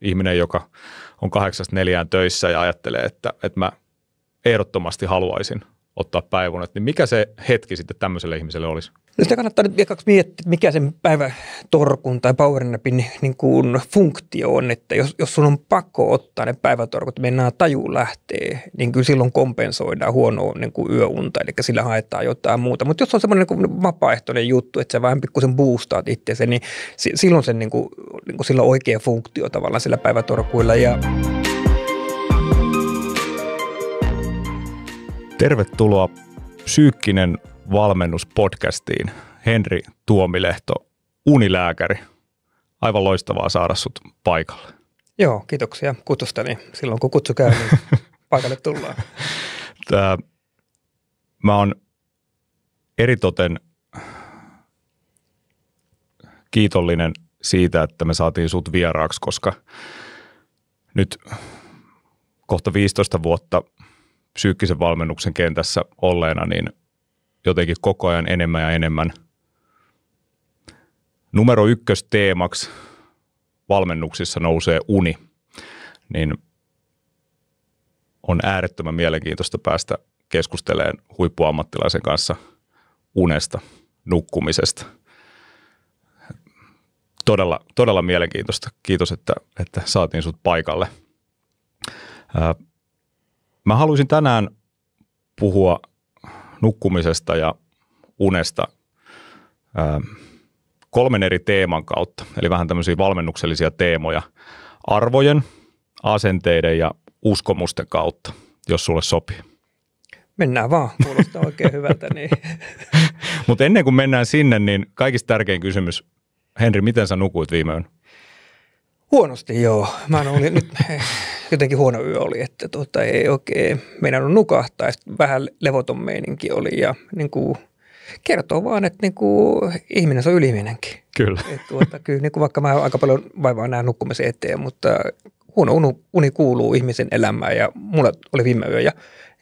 ihminen, joka on 8-4 töissä ja ajattelee, että mä ehdottomasti haluaisin ottaa päiväunet, niin mikä se hetki sitten tämmöiselle ihmiselle olisi? No sitä kannattaa nyt vielä miettiä, mikä sen päivätorkun tai powernapin niin kuin funktio on, että jos sun on pakko ottaa ne päivätorkut, mennään tajuun lähtee, niin kyllä silloin kompensoidaan huonoa niin kuin yöunta, eli sillä haetaan jotain muuta. Mutta jos on semmoinen niin kuin vapaaehtoinen juttu, että sä vähän pikkusen boostaat itseäsi, niin silloin sen niin kuin sillä on oikea funktio tavallaan sillä päivätorkuilla. Tervetuloa Psyykkinen valmennus podcastiin. Henri Tuomilehto, unilääkäri. Aivan loistavaa saada sut paikalle. Joo, kiitoksia kutsustani. Silloin kun kutsu käy, niin paikalle tullaan. Mä oon eritoten kiitollinen siitä, että me saatiin sut vieraaksi, koska nyt kohta 15 vuotta psyykkisen valmennuksen kentässä olleena, niin jotenkin koko ajan enemmän ja enemmän numero 1 teemaksi valmennuksissa nousee uni, niin on äärettömän mielenkiintoista päästä keskustelemaan huippuammattilaisen kanssa unesta, nukkumisesta. Todella mielenkiintoista. Kiitos, että saatiin sut paikalle. Mä haluaisin tänään puhua nukkumisesta ja unesta 3 eri teeman kautta, eli vähän tämmöisiä valmennuksellisia teemoja arvojen, asenteiden ja uskomusten kautta, jos sulle sopii. Mennään vaan, kuulostaa oikein hyvältä. Niin. Mutta ennen kuin mennään sinne, niin kaikista tärkein kysymys. Henri, miten sä nukuit viime yön? Huonosti joo. Mä olin nyt jotenkin huono yö oli, että ei oikein meinannut nukahtaa. Vähän levoton meininki oli ja niin kuin kertoo vaan, että niin kuin ihminen on yliminenkin. Kyllä. Kyllä niin kuin vaikka mä aika paljon vaivaa näen nukkumisen eteen, mutta huono uni kuuluu ihmisen elämään ja mulla oli viime yö ja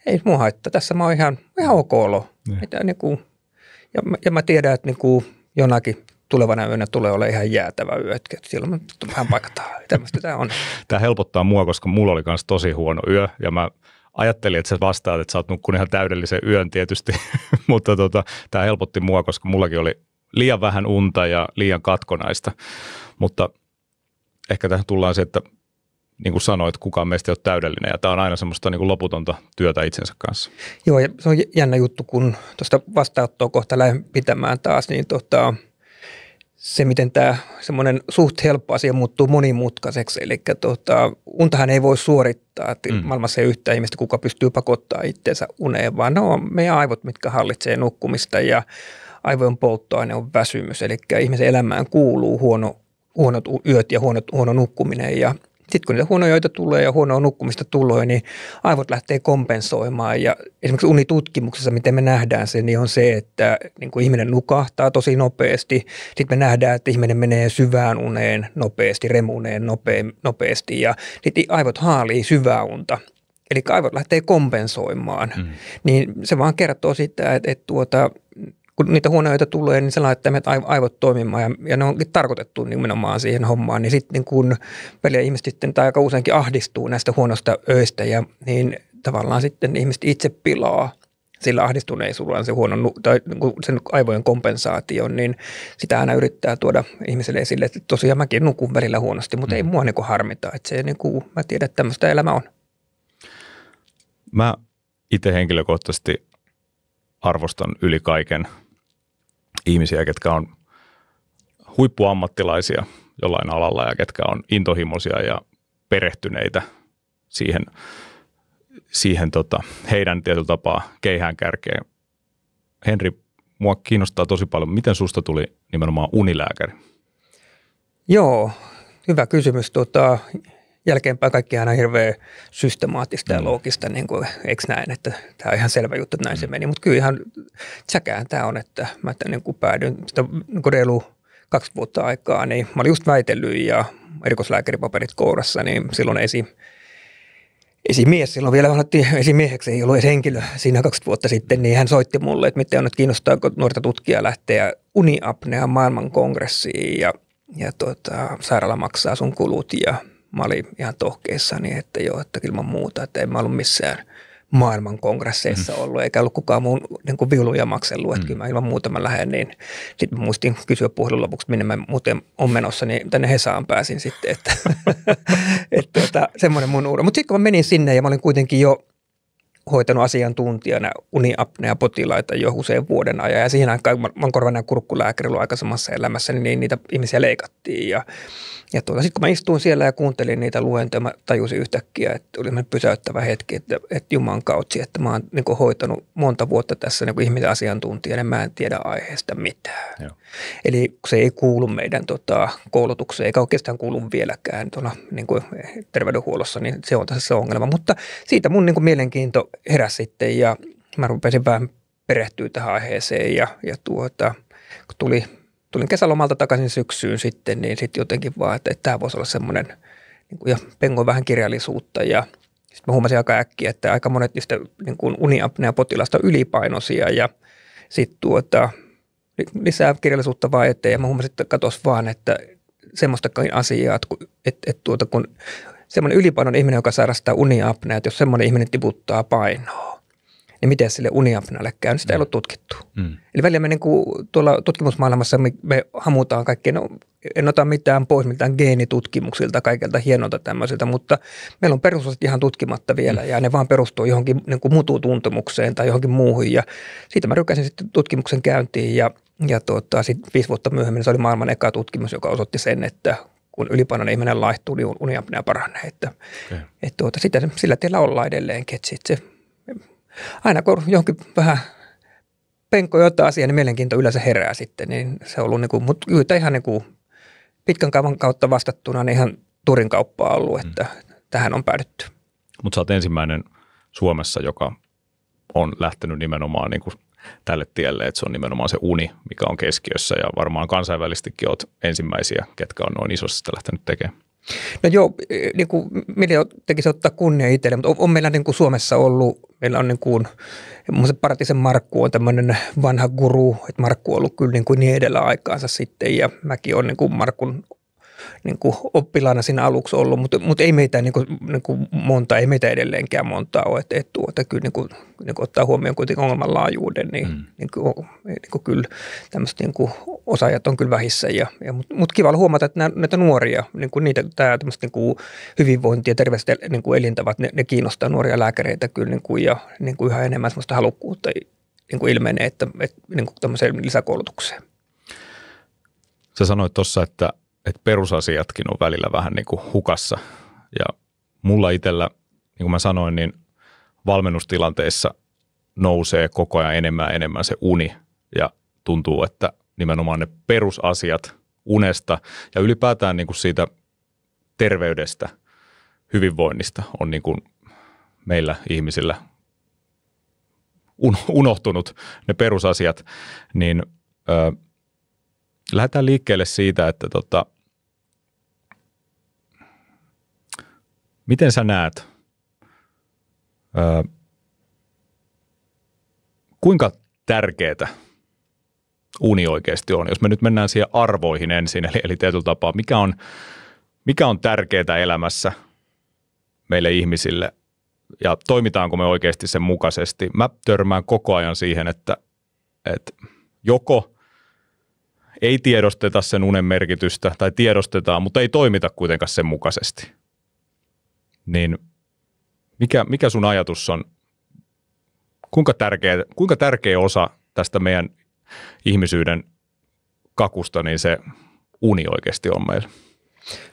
ei mua haittaa. Tässä mä oon ihan ok olo. Niin kuin, ja mä tiedän, että niin kuin jonakin tulevana yönä tulee olla ihan jäätävä yö, että silloin vähän paikataan. Tämmöistä tämä on. Tämä helpottaa mua, koska mulla oli myös tosi huono yö ja mä ajattelin, että sä vastaat, että sä oot nukkunut ihan täydellisen yön tietysti, mutta tämä helpotti mua, koska mullakin oli liian vähän unta ja liian katkonaista, mutta ehkä tähän tullaan se, että niin kuin sanoit, kukaan meistä ei ole täydellinen ja tämä on aina semmoista niin kuin loputonta työtä itsensä kanssa. Joo ja se on jännä juttu, kun tuosta vastaanottoa kohta lähden pitämään taas, niin se, miten tämä semmoinen suht helppo asia muuttuu monimutkaiseksi, eli untahan ei voi suorittaa, maailmassa ei yhtään ihmistä, kuka pystyy pakottaa itseensä uneen, vaan ne on meidän aivot, mitkä hallitsee nukkumista ja aivojen polttoaine on väsymys, eli ihmisen elämään kuuluu huonot yöt ja huono nukkuminen ja sitten kun niitä huonoja öitä tulee ja huonoa nukkumista tulee, niin aivot lähtee kompensoimaan. Ja esimerkiksi unitutkimuksessa, miten me nähdään se, niin on se, että niin kuin ihminen nukahtaa tosi nopeasti. Sitten me nähdään, että ihminen menee syvään uneen nopeasti, remuneen nopeasti ja sitten aivot haalii syvää unta. Eli aivot lähtee kompensoimaan. Niin se vaan kertoo sitä, että kun niitä huonoja tulee, niin se laittaa meidät aivot toimimaan ja ne onkin tarkoitettu nimenomaan siihen hommaan. Niin sitten niin kun välillä ihmiset sitten tai aika useinkin ahdistuu näistä huonosta öistä ja niin tavallaan sitten ihmiset itse pilaa sillä ahdistuneisuudella se tai sen aivojen kompensaation, niin sitä aina yrittää tuoda ihmiselle esille, että tosiaan mäkin nukun välillä huonosti, mutta ei mua niin kuin harmita. Että se, niin kuin, mä tiedän, että tämmöistä elämä on. Mä itse henkilökohtaisesti arvostan yli kaiken ihmisiä, ketkä on huippuammattilaisia jollain alalla ja ketkä on intohimoisia ja perehtyneitä siihen heidän tietyllä tapaa keihäänkärkeen. Henri, mua kiinnostaa tosi paljon, miten susta tuli nimenomaan unilääkäri? Joo, hyvä kysymys. Jälkeenpäin kaikki aina hirveän systemaattista ja loogista, niin kuin, eikö näin, että tämä on ihan selvä juttu, että näin se meni. Mutta kyllä ihan säkään tämä on, että mä niin kuin päädyin sitä niin reilu 2 vuotta aikaa, niin mä olin just väitellyt ja erikoislääkäripaperit kourassa, niin silloin esimies, silloin vielä vanhattiin esimieheksi, ei ollut edes henkilö siinä 2 vuotta sitten, niin hän soitti mulle, että miten on, että kiinnostaako nuorta tutkijaa lähteä uniapnean maailmankongressiin ja sairaala maksaa sun kulut ja mä olin ihan tohkeissani, että joo, että ilman muuta, että en mä ollut missään maailman kongresseissa ollut, eikä ollut kukaan muun niin kuin viuluja maksellut, että kyllä mä ilman muuta mä lähden, niin sitten mä muistin kysyä puhelun lopuksi, minne mä muuten on menossa, niin tänne Hesaan pääsin sitten, että semmoinen mun uuden. Mutta sitten kun mä menin sinne ja mä olin kuitenkin jo hoitanut asiantuntijana uniapnea-potilaita jo usein vuoden ajan. Ja siihen aikaan, mä oon korvan ja kurkkulääkäri ollut aikaisemmassa elämässä, niin niitä ihmisiä leikattiin. Ja sitten kun mä istuin siellä ja kuuntelin niitä luentoja, mä tajusin yhtäkkiä, että oli pysäyttävä hetki, että Jumalan kautsi, että mä oon niin kuin hoitanut monta vuotta tässä niin kuin ihmisen asiantuntijana, ja mä en tiedä aiheesta mitään. Joo. Eli se ei kuulu meidän koulutukseen, eikä oikeastaan kuulu vieläkään tuolla niin kuin terveydenhuollossa, niin se on tässä se ongelma. Mutta siitä mun niin kuin mielenkiinto heräsi sitten, ja mä rupesin vähän perehtyä tähän aiheeseen, ja kun tulin kesälomalta takaisin syksyyn sitten, niin sitten jotenkin vaan, että tämä voisi olla semmoinen, niin ja pengoin vähän kirjallisuutta, ja sitten mä huomasin aika äkkiä, että aika monet niistä niin kuin uniapnea-potilasta on ylipainoisia, ja sitten lisää kirjallisuutta vaan eteen, ja mä huomasin, että katos vaan, että semmoistakin asiaa, että kun semmoinen ylipainon ihminen, joka sairastaa uniapnea, että jos semmoinen ihminen tiputtaa painoa, niin miten sille uniapnealle käy, niin sitä ei ole tutkittu. Eli välillä me niin kuin tuolla tutkimusmaailmassa me hamutaan kaikkea, en ota mitään pois mitään geenitutkimuksilta, kaikilta hienolta tämmöisiltä, mutta meillä on perusasiat ihan tutkimatta vielä, ja ne vaan perustuu johonkin niin kuin mututuntumukseen tai johonkin muuhun, ja siitä mä rykäsin sitten tutkimuksen käyntiin, ja sitten 5 vuotta myöhemmin se oli maailman eka tutkimus, joka osoitti sen, että kun ylipainoinen ihminen laihtuu, niin uniapnea paranee, sillä tiellä ollaan edelleenkin, että sitten se aina kun johonkin vähän penkko jotain asiaa, niin mielenkiinto yleensä herää sitten, niin se on ollut niin kuin, mutta kyllä ihan niin kuin pitkän kaavan kautta vastattuna niin ihan Turin kauppaa ollut, että tähän on päädytty. Mutta sä oot ensimmäinen Suomessa, joka on lähtenyt nimenomaan niin kuin tälle tielle, että se on nimenomaan se uni, mikä on keskiössä, ja varmaan kansainvälisestikin oot ensimmäisiä, ketkä on noin isosti sitä lähtenyt tekemään. No joo, niin kuin Milja tekisi ottaa kunnia itselle, mutta on meillä niin kuin Suomessa ollut, meillä on niin kuin, Paratisen Markku on tämmöinen vanha guru, että Markku on ollut kyllä niin edellä aikaansa sitten, ja mäkin olen niin kuin Markun niin kuin oppilaana siinä aluksi ollut, mutta ei meitä niin kuin monta, ei meitä edelleenkään montaa ole, että kyllä niin kuin ottaa huomioon kuitenkin ongelman laajuuden, niin kuin kyllä tämmöiset niin kuin osaajat on kyllä vähissä, mutta kiva huomata, että näitä nuoria, niin kuin niitä, tämä tämmöiset niin kuin hyvinvointi- ja terveyset niin kuin elintavat, ne kiinnostaa nuoria lääkäreitä kyllä niin kuin, ja niin kuin yhä enemmän semmoista halukkuutta niin kuin ilmenee, että niin kuin tämmöiseen lisäkoulutukseen. Sä sanoit tuossa, että perusasiatkin on välillä vähän niin kuin hukassa, ja mulla itsellä, niin kuin mä sanoin, niin valmennustilanteissa nousee koko ajan enemmän se uni, ja tuntuu, että nimenomaan ne perusasiat unesta ja ylipäätään niin kuin siitä terveydestä, hyvinvoinnista on niin kuin meillä ihmisillä unohtunut ne perusasiat, niin lähdetään liikkeelle siitä, että miten sä näet, kuinka tärkeää uni oikeasti on? Jos me nyt mennään siihen arvoihin ensin, eli tietyllä tapaa, mikä on tärkeää elämässä meille ihmisille ja toimitaanko me oikeasti sen mukaisesti? Mä törmään koko ajan siihen, että joko ei tiedosteta sen unen merkitystä tai tiedostetaan, mutta ei toimita kuitenkaan sen mukaisesti. Niin mikä sun ajatus on? Kuinka tärkeä osa tästä meidän ihmisyyden kakusta niin se uni oikeasti on meillä?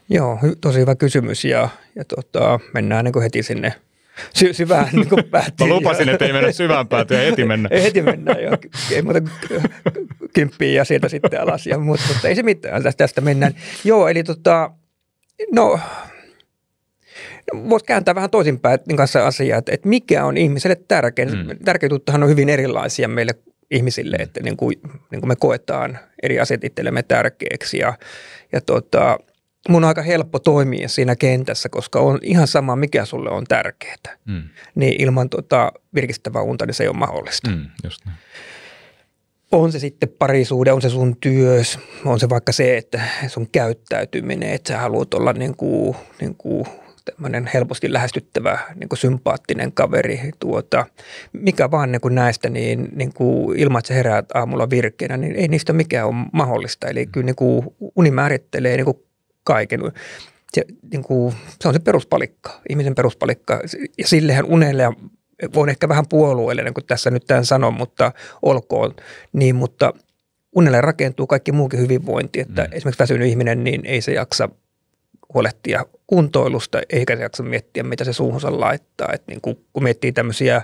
Joo, tosi hyvä kysymys, ja mennään niin kuin heti sinne syvään niin kuin päättiin. Mä lupasin, että ei mennä syvään päätyä, heti mennä. Heti mennään, joo. Ei muuta 10 ja sieltä sitten alas, mutta ei se mitään, tästä mennään. Joo, eli voisi kääntää vähän toisinpäin kanssa asiaa, että mikä on ihmiselle tärkein. Tärkeytuttahan on hyvin erilaisia meille ihmisille, että niin kuin me koetaan eri asiat itsellemme tärkeäksi, ja mun on aika helppo toimia siinä kentässä, koska on ihan sama, mikä sulle on tärkeää. Niin ilman virkistävää unta, niin se ei ole mahdollista. Just niin. On se sitten parisuhde, on se sun työs, on se vaikka se, että sun käyttäytyminen, että sä haluat olla niin kuin tämmöinen helposti lähestyttävä, niin kuin sympaattinen kaveri. Mikä vaan niin kuin näistä, niin kuin ilman, että sä heräät aamulla virkeänä, niin ei niistä mikään ole mahdollista. Eli kyllä niin kuin uni määrittelee niin kuin kaiken. Se on se peruspalikka, ihmisen peruspalikka. Ja sillehän unelle, ja voin ehkä vähän puolueellinen, kun tässä nyt tämän sanon, mutta olkoon niin, mutta unelle rakentuu kaikki muukin hyvinvointi. Että esimerkiksi väsynyt ihminen, niin ei se jaksa huolehtia kuntoilusta, eikä se jaksa miettiä, mitä se suuhunsa laittaa. Että niin kun miettii tämmöisiä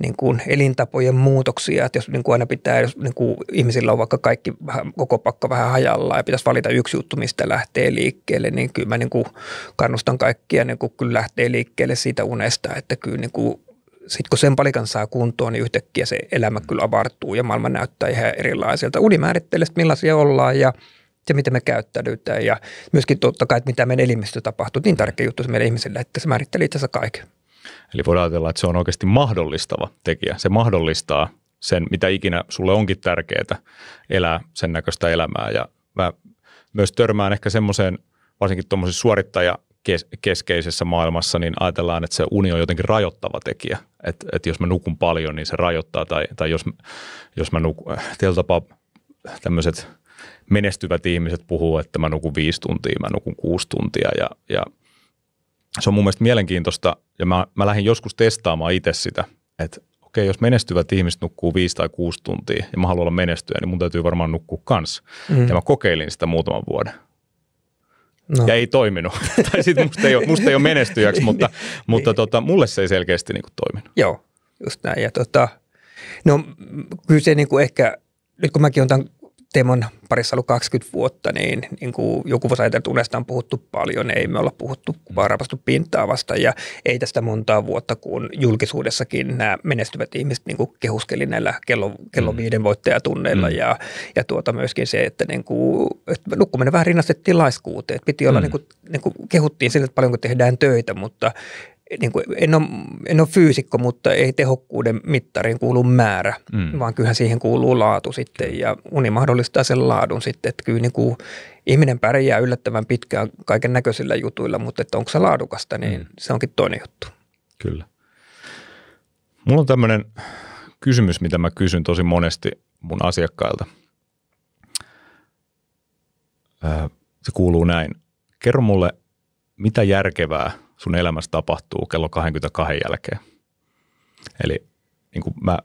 niin kuin elintapojen muutoksia, että jos niin kuin aina pitää, jos niin kuin ihmisillä on vaikka kaikki koko pakka vähän hajallaan ja pitäisi valita yksi juttu, mistä lähtee liikkeelle, niin kyllä mä niin kuin kannustan kaikkia niin kuin kyllä lähtee liikkeelle siitä unesta, että kyllä niin kuin sitten kun sen palikan saa kuntoon, niin yhtäkkiä se elämä kyllä avartuu ja maailma näyttää ihan erilaiselta. Uni määrittelee, millaisia ollaan ja se, miten me käyttäydytään ja myöskin totta kai, että mitä meidän elimistö tapahtuu. Niin tärkeä juttu se meidän ihmisille, että se määrittelee itse asiassa kaiken. Eli voidaan ajatella, että se on oikeasti mahdollistava tekijä. Se mahdollistaa sen, mitä ikinä sulle onkin tärkeää elää sen näköistä elämää. Ja mä myös törmään ehkä semmoiseen, varsinkin tuommoisessa suorittajakeskeisessä maailmassa, niin ajatellaan, että se uni on jotenkin rajoittava tekijä. Että jos mä nukun paljon, niin se rajoittaa. Tai jos mä nukun, tietyllä tapaa tämmöiset menestyvät ihmiset puhuu, että mä nukun 5 tuntia, mä nukun 6 tuntia ja se on mun mielestä mielenkiintoista ja mä lähdin joskus testaamaan itse sitä, että okei, jos menestyvät ihmiset nukkuu 5 tai 6 tuntia ja mä haluan olla menestyjä, niin mun täytyy varmaan nukkua kanssa. Ja mä kokeilin sitä muutaman vuoden. No. Ja ei toiminut. Tai sitten musta ei ole menestyjäksi, mutta mulle se ei selkeästi niin kuin toiminut. Joo, just näin. Ja no kyllä se niin kuin ehkä, nyt kun mäkin olen tämän teeman parissa ollut 20 vuotta, niin kuin joku voisi ajatella, että unesta on puhuttu paljon. Ei me olla puhuttu, vaan rapastu pintaa vasta. Ja ei tästä montaa vuotta, kun julkisuudessakin nämä menestyvät ihmiset niin kuin kehuskeli näillä kello 5 voittajatunneilla. Ja myöskin se, että, niin kuin, että nukkuminen vähän rinnastettiin laiskuuteen. Että piti olla, niin kuin kehuttiin sille, että paljonko tehdään töitä, mutta niin kuin, en ole fyysikko, mutta ei tehokkuuden mittariin kuulu määrä, vaan kyllähän siihen kuuluu laatu sitten ja uni mahdollistaa sen laadun sitten, että kyllä niin kuin ihminen pärjää yllättävän pitkään kaiken näköisillä jutuilla, mutta että onko se laadukasta, niin se onkin toinen juttu. Kyllä. Mulla on tämmöinen kysymys, mitä mä kysyn tosi monesti mun asiakkailta. Se kuuluu näin. Kerro mulle, mitä järkevää sun elämässä tapahtuu kello 22 jälkeen. Eli niin kuin mä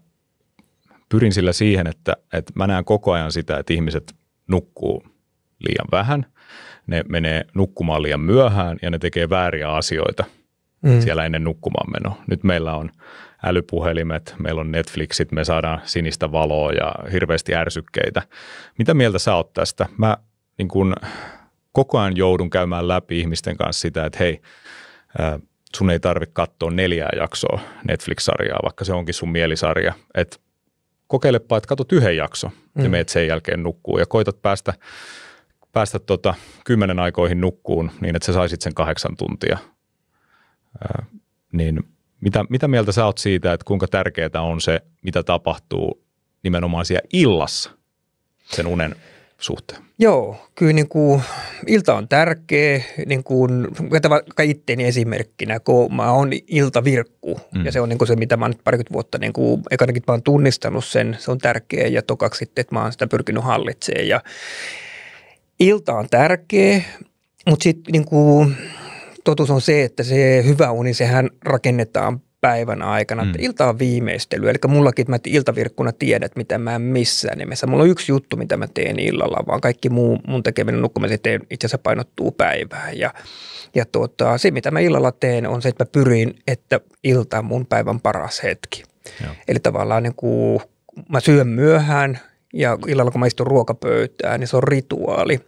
pyrin sillä siihen, että mä näen koko ajan sitä, että ihmiset nukkuu liian vähän, ne menee nukkumaan liian myöhään ja ne tekee vääriä asioita siellä ennen nukkumaan menoa. Nyt meillä on älypuhelimet, meillä on Netflixit, me saadaan sinistä valoa ja hirveästi ärsykkeitä. Mitä mieltä sä oot tästä? Mä niin kuin koko ajan joudun käymään läpi ihmisten kanssa sitä, että hei, sun ei tarvitse katsoa 4 jaksoa Netflix-sarjaa, vaikka se onkin sun mielisarja. Et kokeilepa, että katsot 1 jakso ja meet sen jälkeen nukkuu ja koitat päästä 10 aikoihin nukkuun niin, että sä saisit sen 8 tuntia. Niin mitä mieltä sä oot siitä, että kuinka tärkeää on se, mitä tapahtuu nimenomaan siellä illassa sen unen suhteen? Joo, kyllä niin kuin ilta on tärkeä, niin kuin vaikka itteeni esimerkkinä, kun mä oon iltavirkku ja se on niin kuin se, mitä mä oon nyt parikymmentä vuotta niin kuin ekanakin mä oon tunnistanut sen, se on tärkeä ja tokaksi sitten, että mä oon sitä pyrkinyt hallitsemaan ja ilta on tärkeä, mutta sitten niin kuin totuus on se, että se hyvä uni, sehän rakennetaan päivän aikana. Ilta on viimeistely. Eli mullakin, että mä iltavirkkuna tiedän, että mitä mä en missään nimessä. Mulla on yksi juttu, mitä mä teen illalla, vaan kaikki muu mun tekeminen nukkumisen itse asiassa painottuu päivään. Ja se, mitä mä illalla teen, on se, että mä pyrin, että ilta on mun päivän paras hetki. Joo. Eli tavallaan niin kuin mä syön myöhään ja illalla, kun mä istun ruokapöytään, niin se on rituaali.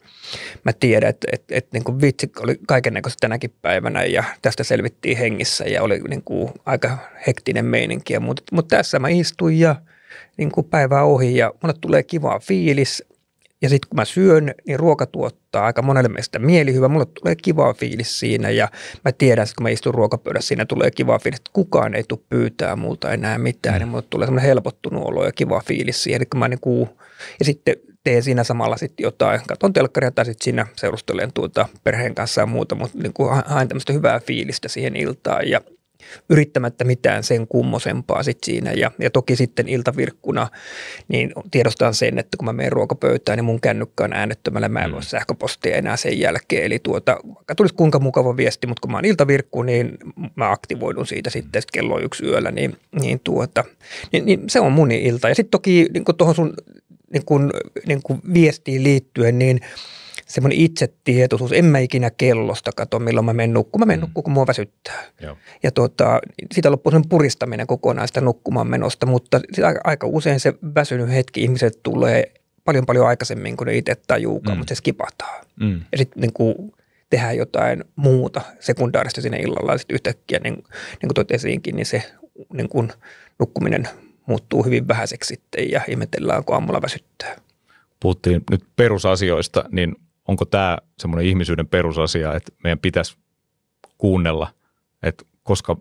Mä tiedän, että niin kuin vitsi oli kaikennäköistä tänäkin päivänä ja tästä selvittiin hengissä ja oli niin kuin aika hektinen meininki. Mutta tässä mä istun ja niin kuin päivää ohi ja mulle tulee kiva fiilis Ja sitten kun mä syön, niin ruoka tuottaa aika monelle meistä mielihyvää. Mulle tulee kiva fiilis siinä ja mä tiedän, että kun mä istun ruokapöydässä, siinä tulee kiva fiilis, että kukaan ei tule pyytää multa enää mitään. Ja mulle tulee semmoinen helpottunut olo ja kiva fiilis siihen. Eli kun mä ja sitten teen siinä samalla sitten jotain, katson telkkaria tai sitten siinä seurustelen perheen kanssa ja muuta, mutta haen tämmöistä hyvää fiilistä siihen iltaan ja yrittämättä mitään sen kummosempaa sitten siinä. Ja toki sitten iltavirkkuna, niin tiedostan sen, että kun mä menen ruokapöytään, niin mun kännykkä on äänettömällä, mä en lue sähköpostia enää sen jälkeen. Eli vaikka tulisi kuinka mukava viesti, mutta kun mä oon iltavirkku, niin mä aktivoidun siitä sitten kello 1 yöllä, niin se on mun ilta. Ja sitten toki niin tuohon sun niin kuin viestiin liittyen, niin semmoinen itsetietoisuus, en mä ikinä kellosta katso, milloin mä menen nukkumaan. Mä menen nukkumaan, kun mua väsyttää. Joo. Ja siitä loppuu sen puristaminen kokonaan sitä nukkumaan menosta, mutta aika usein se väsynyt hetki ihmiset tulee paljon aikaisemmin, kun ne itse tajuukaan, mutta se skipataan. Ja sitten niin tehdään jotain muuta sekundaarista siinä illalla, ja sitten yhtäkkiä, niin kuin toit esiinkin, niin se niin kuin nukkuminen muuttuu hyvin vähäiseksi sitten ja ihmetellään, kun aamulla väsyttää. Puhuttiin nyt perusasioista, niin onko tämä semmoinen ihmisyyden perusasia, että meidän pitäisi kuunnella, että koska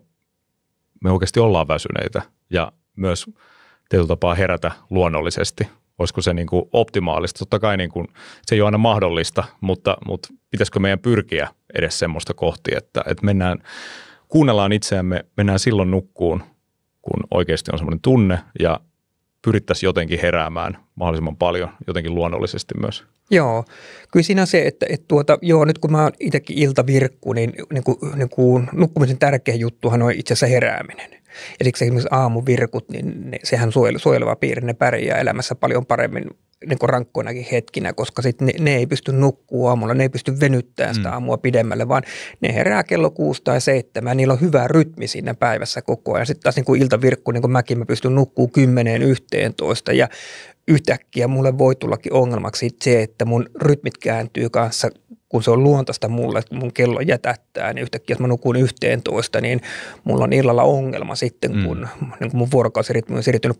me oikeasti ollaan väsyneitä ja myös tietyllä tapaa herätä luonnollisesti. Olisiko se niin kuin optimaalista? Totta kai niin kuin, se ei ole aina mahdollista, mutta pitäisikö meidän pyrkiä edes semmoista kohti, että kuunnellaan itseämme, mennään silloin nukkuun, kun oikeasti on semmoinen tunne ja pyrittäisiin jotenkin heräämään mahdollisimman paljon, jotenkin luonnollisesti myös. Joo, kyllä siinä on se, että nyt kun mä oon itsekin iltavirkku, niin nukkumisen tärkeä juttuhan on itse asiassa herääminen. Ja siksi esimerkiksi aamuvirkut, niin sehän suojeleva piirre, ne pärjää elämässä paljon paremmin niin kuin rankkoinakin hetkinä, koska sitten ne ei pysty nukkua aamulla, ne ei pysty venyttämään sitä aamua pidemmälle, vaan ne herää kello 6 tai 7, niillä on hyvä rytmi siinä päivässä koko ajan. Sitten taas niin kuin iltavirkku, niin kuin mäkin, mä pystyn nukkuu 10-11 ja yhtäkkiä mulle voi tullakin ongelmaksi se, että mun rytmit kääntyy kanssa, kun se on luontaista mulle, että mun kello jätättää, niin yhtäkkiä jos mä nukun 11, niin mulla on illalla ongelma sitten, kun niin kuin mun vuorokausirytmi on siirtynyt 3-4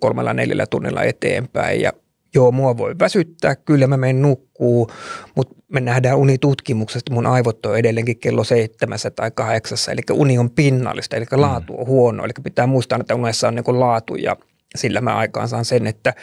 tunnilla eteenpäin ja joo, mua voi väsyttää, kyllä mä menen nukkuu, mutta me nähdään unitutkimuksesta, että mun aivot on edelleenkin kello 7 tai 8, eli uni on pinnallista, eli laatu on huono, eli pitää muistaa, että unessa on niin kuin laatu ja sillä mä aikaansaan sen, että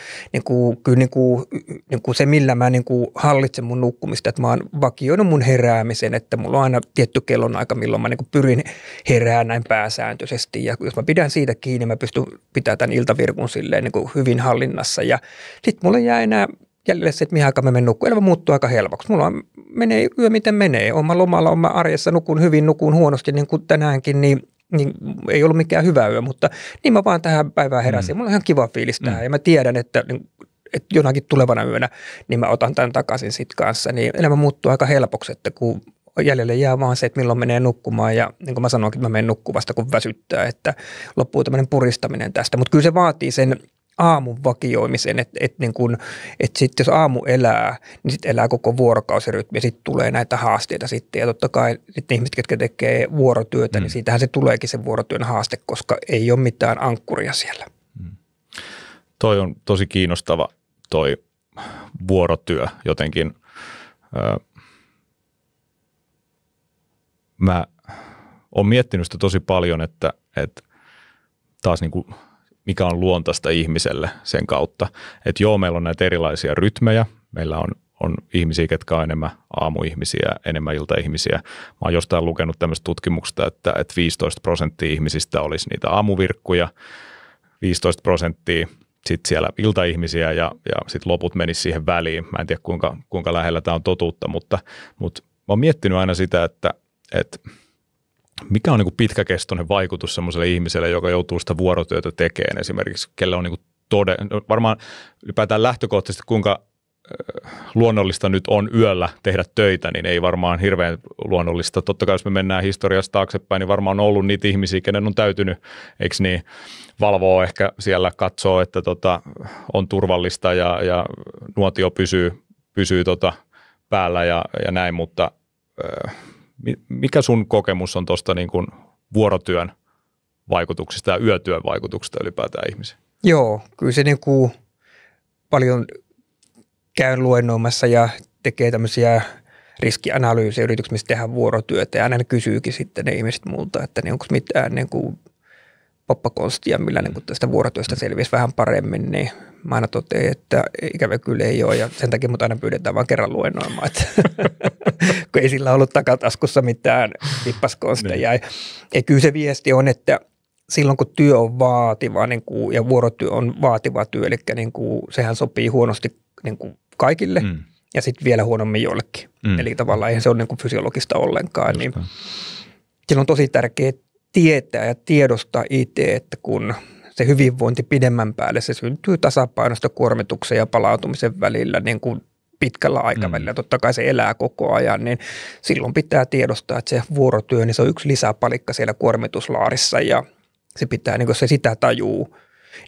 se, millä mä hallitsen mun nukkumista, että mä oon vakioinut mun heräämisen, että mulla on aina tietty kellonaika, milloin mä pyrin herään näin pääsääntöisesti. Ja jos mä pidän siitä kiinni, mä pystyn pitämään tämän iltavirkun silleen hyvin hallinnassa. Ja sitten mulla jää enää jäljelle se, että mihin aikaan mä menen nukkuun. Elämä muuttuu aika helpoksi. Mulla menee yö miten menee. Oma lomalla, oma arjessa nukun hyvin, nukun huonosti niin kuin tänäänkin, niin ei ollut mikään hyvä yö, mutta niin mä vaan tähän päivään heräsin. Mulla on ihan kiva fiilis tähän ja mä tiedän, että jonakin tulevana yönä niin mä otan tämän takaisin sit kanssa. Niin elämä muuttuu aika helpoksi, että kun jäljelle jää vaan se, että milloin menee nukkumaan ja niin kuin mä sanoinkin, että mä menen nukkumaan vasta kun väsyttää, että loppuu tämmöinen puristaminen tästä. Mutta kyllä se vaatii sen aamun vakioimisen, että sitten jos aamu elää, niin sitten elää koko vuorokausirytmi ja sitten tulee näitä haasteita sitten. Ja totta kai sitten ihmiset, jotka tekee vuorotyötä, niin siitähän se tuleekin se vuorotyön haaste, koska ei ole mitään ankkuria siellä. Toi on tosi kiinnostava toi vuorotyö jotenkin. Mä oon miettinyt sitä tosi paljon, että taas niin kuin mikä on luontaista ihmiselle sen kautta. Että joo, meillä on näitä erilaisia rytmejä. Meillä on ihmisiä, ketkä on enemmän aamuihmisiä, enemmän iltaihmisiä. Mä oon jostain lukenut tämmöistä tutkimuksesta, että 15% ihmisistä olisi niitä aamuvirkkuja, 15% sitten siellä iltaihmisiä ja sitten loput menisi siihen väliin. Mä en tiedä, kuinka lähellä tämä on totuutta, mutta mä oon miettinyt aina sitä, että mikä on niin kuin pitkäkestoinen vaikutus semmoiselle ihmiselle, joka joutuu sitä vuorotyötä tekemään esimerkiksi, kelle on niin kuin varmaan ylipäätään lähtökohtaisesti, kuinka luonnollista nyt on yöllä tehdä töitä, niin ei varmaan hirveän luonnollista. Totta kai jos me mennään historiasta taaksepäin, niin varmaan on ollut niitä ihmisiä, kenen on täytynyt, eikö niin, valvoa ehkä siellä, katsoo, että on turvallista ja nuotio pysyy päällä ja näin, mutta mikä sun kokemus on tuosta niin kuin vuorotyön vaikutuksista ja yötyön vaikutuksista ylipäätään ihmisiin? Joo, kyllä se niin kuin paljon käyn luennoimassa ja tekee tämmöisiä riskianalyysiyrityksiä, missä tehdään vuorotyötä ja aina ne kysyykin sitten ne ihmiset multa, että niin onko mitään niin kuin poppakonstia, millä niin kuin tästä vuorotyöstä selviäisi vähän paremmin, niin mä aina totean, että ikävä kyllä ei ole ja sen takia mut aina pyydetään vaan kerran luennoimaan, että kun ei sillä ollut takataskussa mitään vippaskonstia. Ja kyllä se viesti on, että silloin kun työ on vaativa niin kuin, ja vuorotyö on vaativa työ, eli niin kuin, sehän sopii huonosti niin kuin kaikille ja sitten vielä huonommin jollekin. Eli tavallaan eihän se ole niin kuin fysiologista ollenkaan. Niin silloin on tosi tärkeää tietää ja tiedostaa itse, että kun se hyvinvointi pidemmän päälle, se syntyy tasapainosta kuormituksen ja palautumisen välillä niin kuin pitkällä aikavälillä. Totta kai se elää koko ajan, niin silloin pitää tiedostaa, että se vuorotyö, niin se on yksi lisäpalikka siellä kuormituslaarissa ja se pitää, niin kun se sitä tajuu,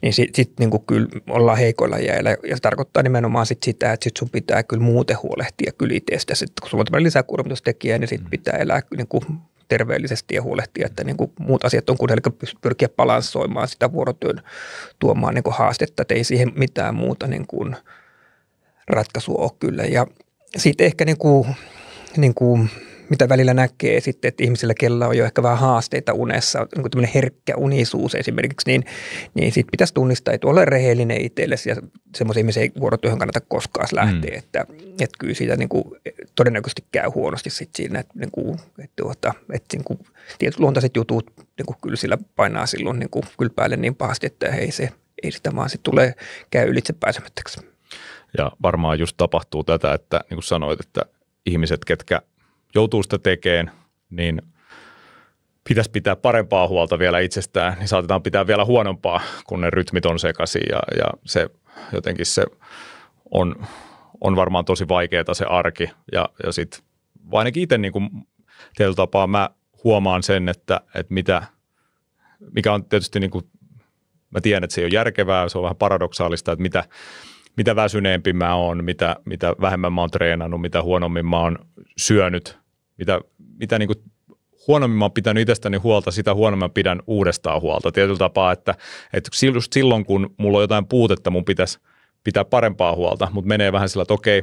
niin sitten niin kyllä ollaan heikoilla jäillä. Ja se tarkoittaa nimenomaan sitä, että sit sun pitää kyllä muuten huolehtia kyllä itsestä. Sitten kun sulla on tämmöinen lisäkuormitustekijä, niin sitten pitää elää niin kuin terveellisesti ja huolehtia, että niin kuin muut asiat on kunnolla, eli pyrkiä balanssoimaan sitä vuorotyön tuomaan niin kuin haastetta, että ei siihen mitään muuta niin kuin ratkaisua ole kyllä. Ja sitten ehkä niin kuin mitä välillä näkee sitten, että ihmisillä, kellä on jo ehkä vähän haasteita unessa, niin kuin tämmöinen herkkä unisuus esimerkiksi, niin sitten pitäisi tunnistaa, että ole rehellinen itsellesi ja semmoisia ihmisiä ei vuorotyöhön kannata koskaan lähteä, että kyllä siitä niin kuin todennäköisesti käy huonosti sitten siinä, että niin kuin tietyt luontaiset jutut niin kuin kyllä sillä painaa silloin niin kuin kyllä päälle niin pahasti, että ei sitä vaan sitten tulee käy ylitse pääsemättäksi. Ja varmaan just tapahtuu tätä, että niin kuin sanoit, että ihmiset, ketkä joutuu sitä tekemään, niin pitäisi pitää parempaa huolta vielä itsestään, niin saatetaan pitää vielä huonompaa, kun ne rytmit on sekaisin ja se jotenkin se on varmaan tosi vaikeaa se arki ja sitten ainakin itse niin kuin tietyllä tapaa mä huomaan sen, että mikä on tietysti niin kuin, mä tiedän, että se ei ole järkevää, se on vähän paradoksaalista, että mitä väsyneempi mä oon, mitä vähemmän mä oon treenannut, mitä huonommin mä oon syönyt, mitä niin kuin huonommin mä oon pitänyt itsestäni huolta, sitä huonommin mä pidän uudestaan huolta. Tietyllä tapaa, että just silloin, kun mulla on jotain puutetta, mun pitäisi pitää parempaa huolta, mutta menee vähän sillä, että okei,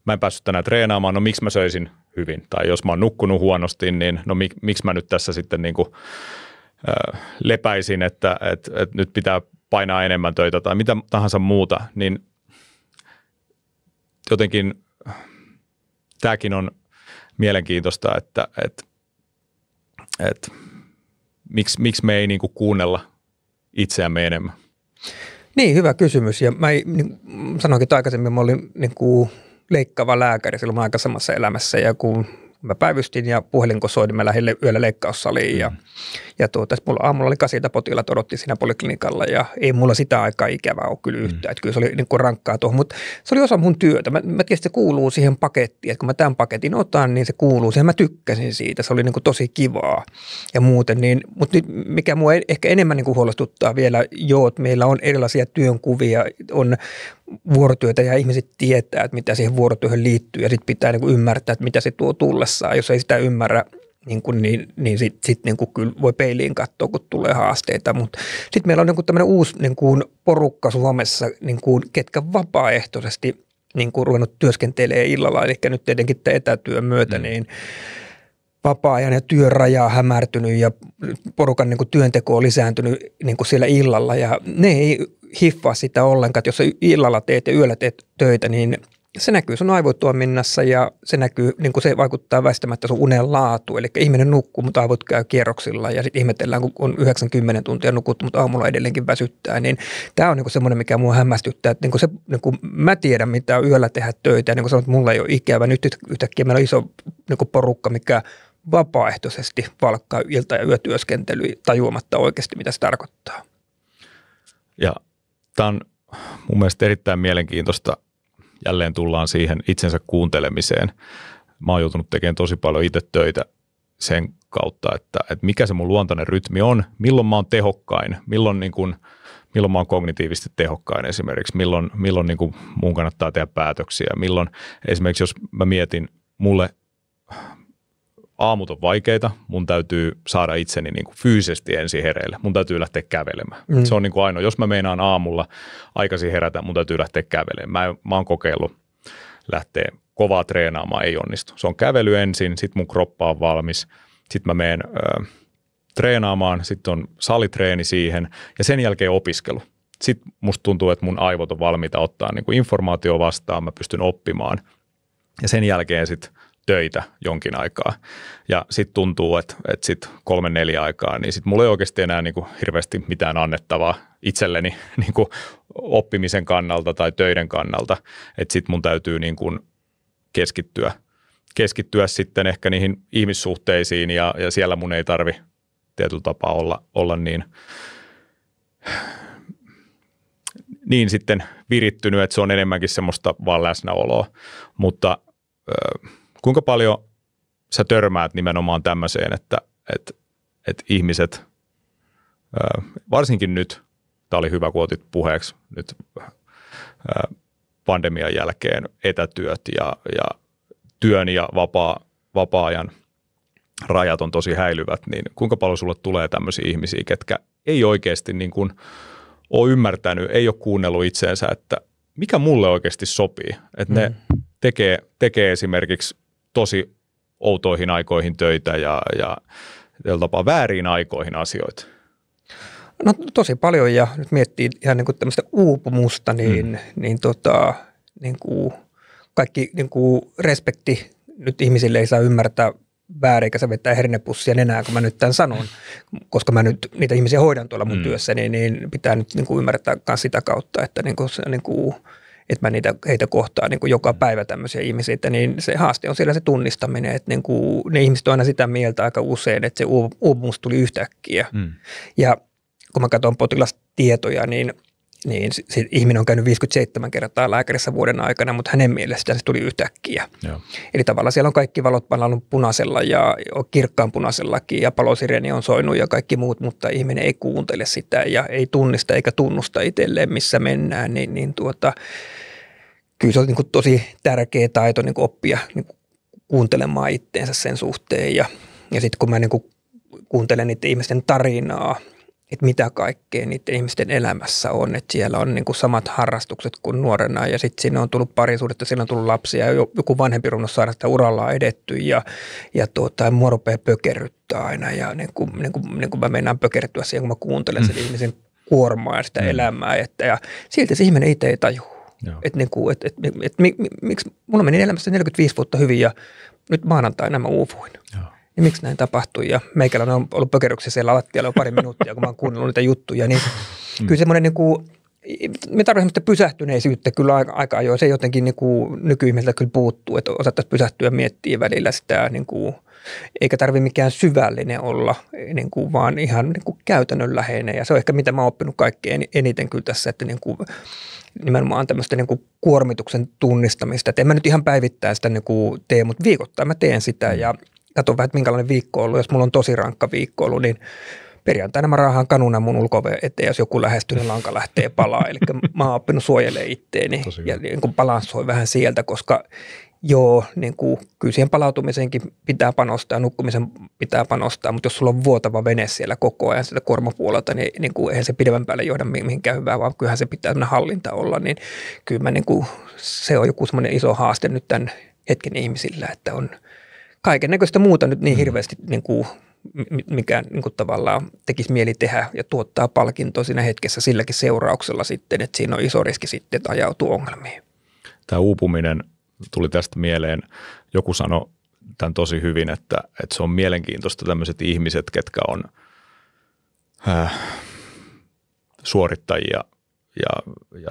mä en päässyt tänään treenaamaan, no miksi mä söisin hyvin? Tai jos mä oon nukkunut huonosti, niin no miksi mä nyt tässä sitten niin kuin, lepäisin, että nyt pitää painaa enemmän töitä tai mitä tahansa muuta, niin jotenkin tämäkin on mielenkiintoista, että miksi me ei niin kuin kuunnella itseämme enemmän. Niin, hyvä kysymys. Ja mä sanoinkin aikaisemmin, mä olin niin kuin leikkaava lääkäri silloin aikaisemmassa elämässä ja kun mä päivystin ja puhelinko soin, niin mä lähdin yöllä leikkaussaliin ja mulla aamulla oli 8 potilaat odotti siinä poliklinikalla ja ei mulla sitä aikaa ikävää ole kyllä yhtään. Että kyllä se oli niin kuin rankkaa tuohon, mutta se oli osa mun työtä. Mä tiedän, että se kuuluu siihen pakettiin, että kun mä tämän paketin otan, niin se kuuluu siihen. Mä tykkäsin siitä, se oli niin kuin tosi kivaa ja muuten. Mutta nyt mikä mua ehkä enemmän niin kuin huolestuttaa vielä, että meillä on erilaisia työnkuvia, on vuorotyötä ja ihmiset tietää, että mitä siihen vuorotyöhön liittyy ja sitten pitää niin kuin ymmärtää, että mitä se tuo tullessaan. Jos ei sitä ymmärrä, niin sitten niin kyllä voi peiliin katsoa, kun tulee haasteita. Mutta sitten meillä on niin tämmöinen uusi niin porukka Suomessa, niin ketkä vapaaehtoisesti niin ruvennut työskentelemään illalla. Eli nyt tietenkin tämän etätyön myötä niin vapaa-ajan ja työn raja on hämärtynyt ja porukan niin työnteko on lisääntynyt niin siellä illalla. Ja ne ei hiffaa sitä ollenkaan, että jos sä illalla teet ja yöllä teet töitä, niin se näkyy sun aivotoiminnassa ja se näkyy, niin kuin se vaikuttaa väistämättä sun unen laatuun. Eli ihminen nukkuu, mutta aivot käy kierroksilla ja sitten ihmetellään, kun on 90 tuntia nukuttu, mutta aamulla edelleenkin väsyttää. Niin tämä on niin kuin semmoinen, mikä mua hämmästyttää, että niin kuin mä tiedän, mitä on yöllä tehdä töitä ja niin kuin sanoin, että mulla ei ole ikävä. Nyt yhtäkkiä meillä on iso niin kuin porukka, mikä vapaaehtoisesti valkkaa ilta- ja yötyöskentelyä tajuamatta oikeasti, mitä se tarkoittaa. Ja tämä on mun mielestä erittäin mielenkiintoista. Jälleen tullaan siihen itsensä kuuntelemiseen. Mä oon joutunut tekemään tosi paljon itse töitä sen kautta, että mikä se mun luontainen rytmi on, milloin mä oon tehokkain, milloin mä oon kognitiivisesti tehokkain esimerkiksi, milloin niin kuin mun kannattaa tehdä päätöksiä, milloin esimerkiksi jos mä mietin, mulle aamut on vaikeita, mun täytyy saada itseni niin kuin fyysisesti ensin hereille, mun täytyy lähteä kävelemään. Se on niin kuin ainoa, jos mä meinaan aamulla aikaisin herätä, mun täytyy lähteä kävelemään. Mä oon kokeillut lähtee kovaa treenaamaan, ei onnistu. Se on kävely ensin, sitten mun kroppa on valmis, sitten mä menen treenaamaan, sitten on salitreeni siihen ja sen jälkeen opiskelu. Sitten musta tuntuu, että mun aivot on valmiita ottaa niin kuin informaatio vastaan, mä pystyn oppimaan ja sen jälkeen sitten töitä jonkin aikaa. Ja sitten tuntuu, että sitten 3-4 aikaa, niin sitten mulla ei oikeasti enää niin kuin hirveästi mitään annettavaa itselleni niin kuin oppimisen kannalta tai töiden kannalta. Että sitten mun täytyy niin kuin keskittyä sitten ehkä niihin ihmissuhteisiin ja siellä mun ei tarvi tietyllä tapaa olla niin sitten virittynyt, että se on enemmänkin semmoista vaan läsnäoloa. Mutta kuinka paljon sä törmäät nimenomaan tämmöiseen, että ihmiset, varsinkin nyt, tämä oli hyvä, kun otit puheeksi nyt pandemian jälkeen etätyöt ja työn ja vapaa-ajan rajat on tosi häilyvät, niin kuinka paljon sulle tulee tämmöisiä ihmisiä, ketkä ei oikeasti niin kuin ole ymmärtänyt, ei ole kuunnellut itseensä, että mikä mulle oikeasti sopii. Että ne tekee esimerkiksi tosi outoihin aikoihin töitä ja tapaa vääriin aikoihin asioita. No tosi paljon, ja nyt miettii ihan niin kuin tämmöistä uupumusta, niin kuin kaikki niin kuin respekti nyt ihmisille ei saa ymmärtää väärin, eikä se vetää hernepussia nenään, kun mä nyt tämän sanon, koska mä nyt niitä ihmisiä hoidan tuolla mun työssäni, niin pitää nyt niin kuin ymmärtää myös sitä kautta, että että mä heitä kohtaan niin kuin joka päivä tämmöisiä ihmisiä, niin se haaste on siellä se tunnistaminen, että niin kuin, ne ihmiset on aina sitä mieltä aika usein, että se uupumus tuli yhtäkkiä. Ja kun mä katson potilastietoja, niin se ihminen on käynyt 57 kertaa lääkärissä vuoden aikana, mutta hänen mielestään se tuli yhtäkkiä. Joo. Eli tavallaan siellä on kaikki valot palannut punaisella ja kirkkaan punaisellakin ja palosireeni on soinut ja kaikki muut, mutta ihminen ei kuuntele sitä ja ei tunnista eikä tunnusta itselleen, missä mennään. Kyllä se on niin kuin tosi tärkeä taito niin kuin oppia niin kuin kuuntelemaan itteensä sen suhteen. Ja sitten kun mä niin kuin kuuntelen niiden ihmisten tarinaa, että mitä kaikkea niiden ihmisten elämässä on, että siellä on niin kuin samat harrastukset kuin nuorena ja sitten siinä on tullut parisuudetta, siinä on tullut lapsia ja joku vanhempi runnus saada sitä uralla edetty ja mua rupeaa pökerryttää aina ja niin kuin mä meinaan pökertyä siihen, kun mä kuuntelen sen ihmisen kuormaa ja sitä elämää ja silti se ihminen itse ei tajua. Miksi mulla meni elämässä 45 vuotta hyvin ja nyt maanantaina mä uuvuin. Joo. Ja miksi näin tapahtui? Ja meikällä on ollut pökeryksiä siellä lattialla jo pari minuuttia, kun mä oon kuunnellut niitä juttuja. Niin kyllä semmoinen, niin kuin, me tarvitsemme sitä pysähtyneisyyttä kyllä aika ajoin. Se jotenkin niin kuin nykyihmiseltä kyllä puuttuu, että osattaisiin pysähtyä ja miettiä välillä sitä, niin kuin, eikä tarvitse mikään syvällinen olla, niin kuin, vaan ihan niin kuin käytännönläheinen. Ja se on ehkä mitä mä oon oppinut kaikkein eniten kyllä tässä, että niin kuin, nimenomaan tämmöistä niin kuin kuormituksen tunnistamista. Että en mä nyt ihan päivittäin sitä niin kuin tee, mutta viikoittain mä teen sitä ja katson vähän, että minkälainen viikko on ollut. Jos mulla on tosi rankka viikko ollut, niin perjantaina mä raahaan kanuna mun ulko-oven eteen, jos joku lähestyy, niin lanka lähtee palaa. Eli mä oon oppinut suojelemaan itteeni ja niin kuin balanssoin vähän sieltä, koska niin kuin, kyllä siihen palautumiseenkin pitää panostaa, nukkumisen pitää panostaa, mutta jos sulla on vuotava vene siellä koko ajan sitä kuormapuolelta, niin kuin, eihän se pidemmän päälle johda mihinkään hyvää, vaan kyllähän se pitää hallinta olla, niin kyllä mä niin kuin, se on joku semmoinen iso haaste nyt tämän hetken ihmisillä, että on kaiken näköistä muuta nyt niin hirveästi, niin kuin, mikä niin kuin tavallaan tekisi mieli tehdä ja tuottaa palkintoa siinä hetkessä silläkin seurauksella sitten, että siinä on iso riski sitten, että ajautuu ongelmiin. Tämä uupuminen tuli tästä mieleen. Joku sanoi tämän tosi hyvin, että se on mielenkiintoista tämmöiset ihmiset, ketkä on suorittajia ja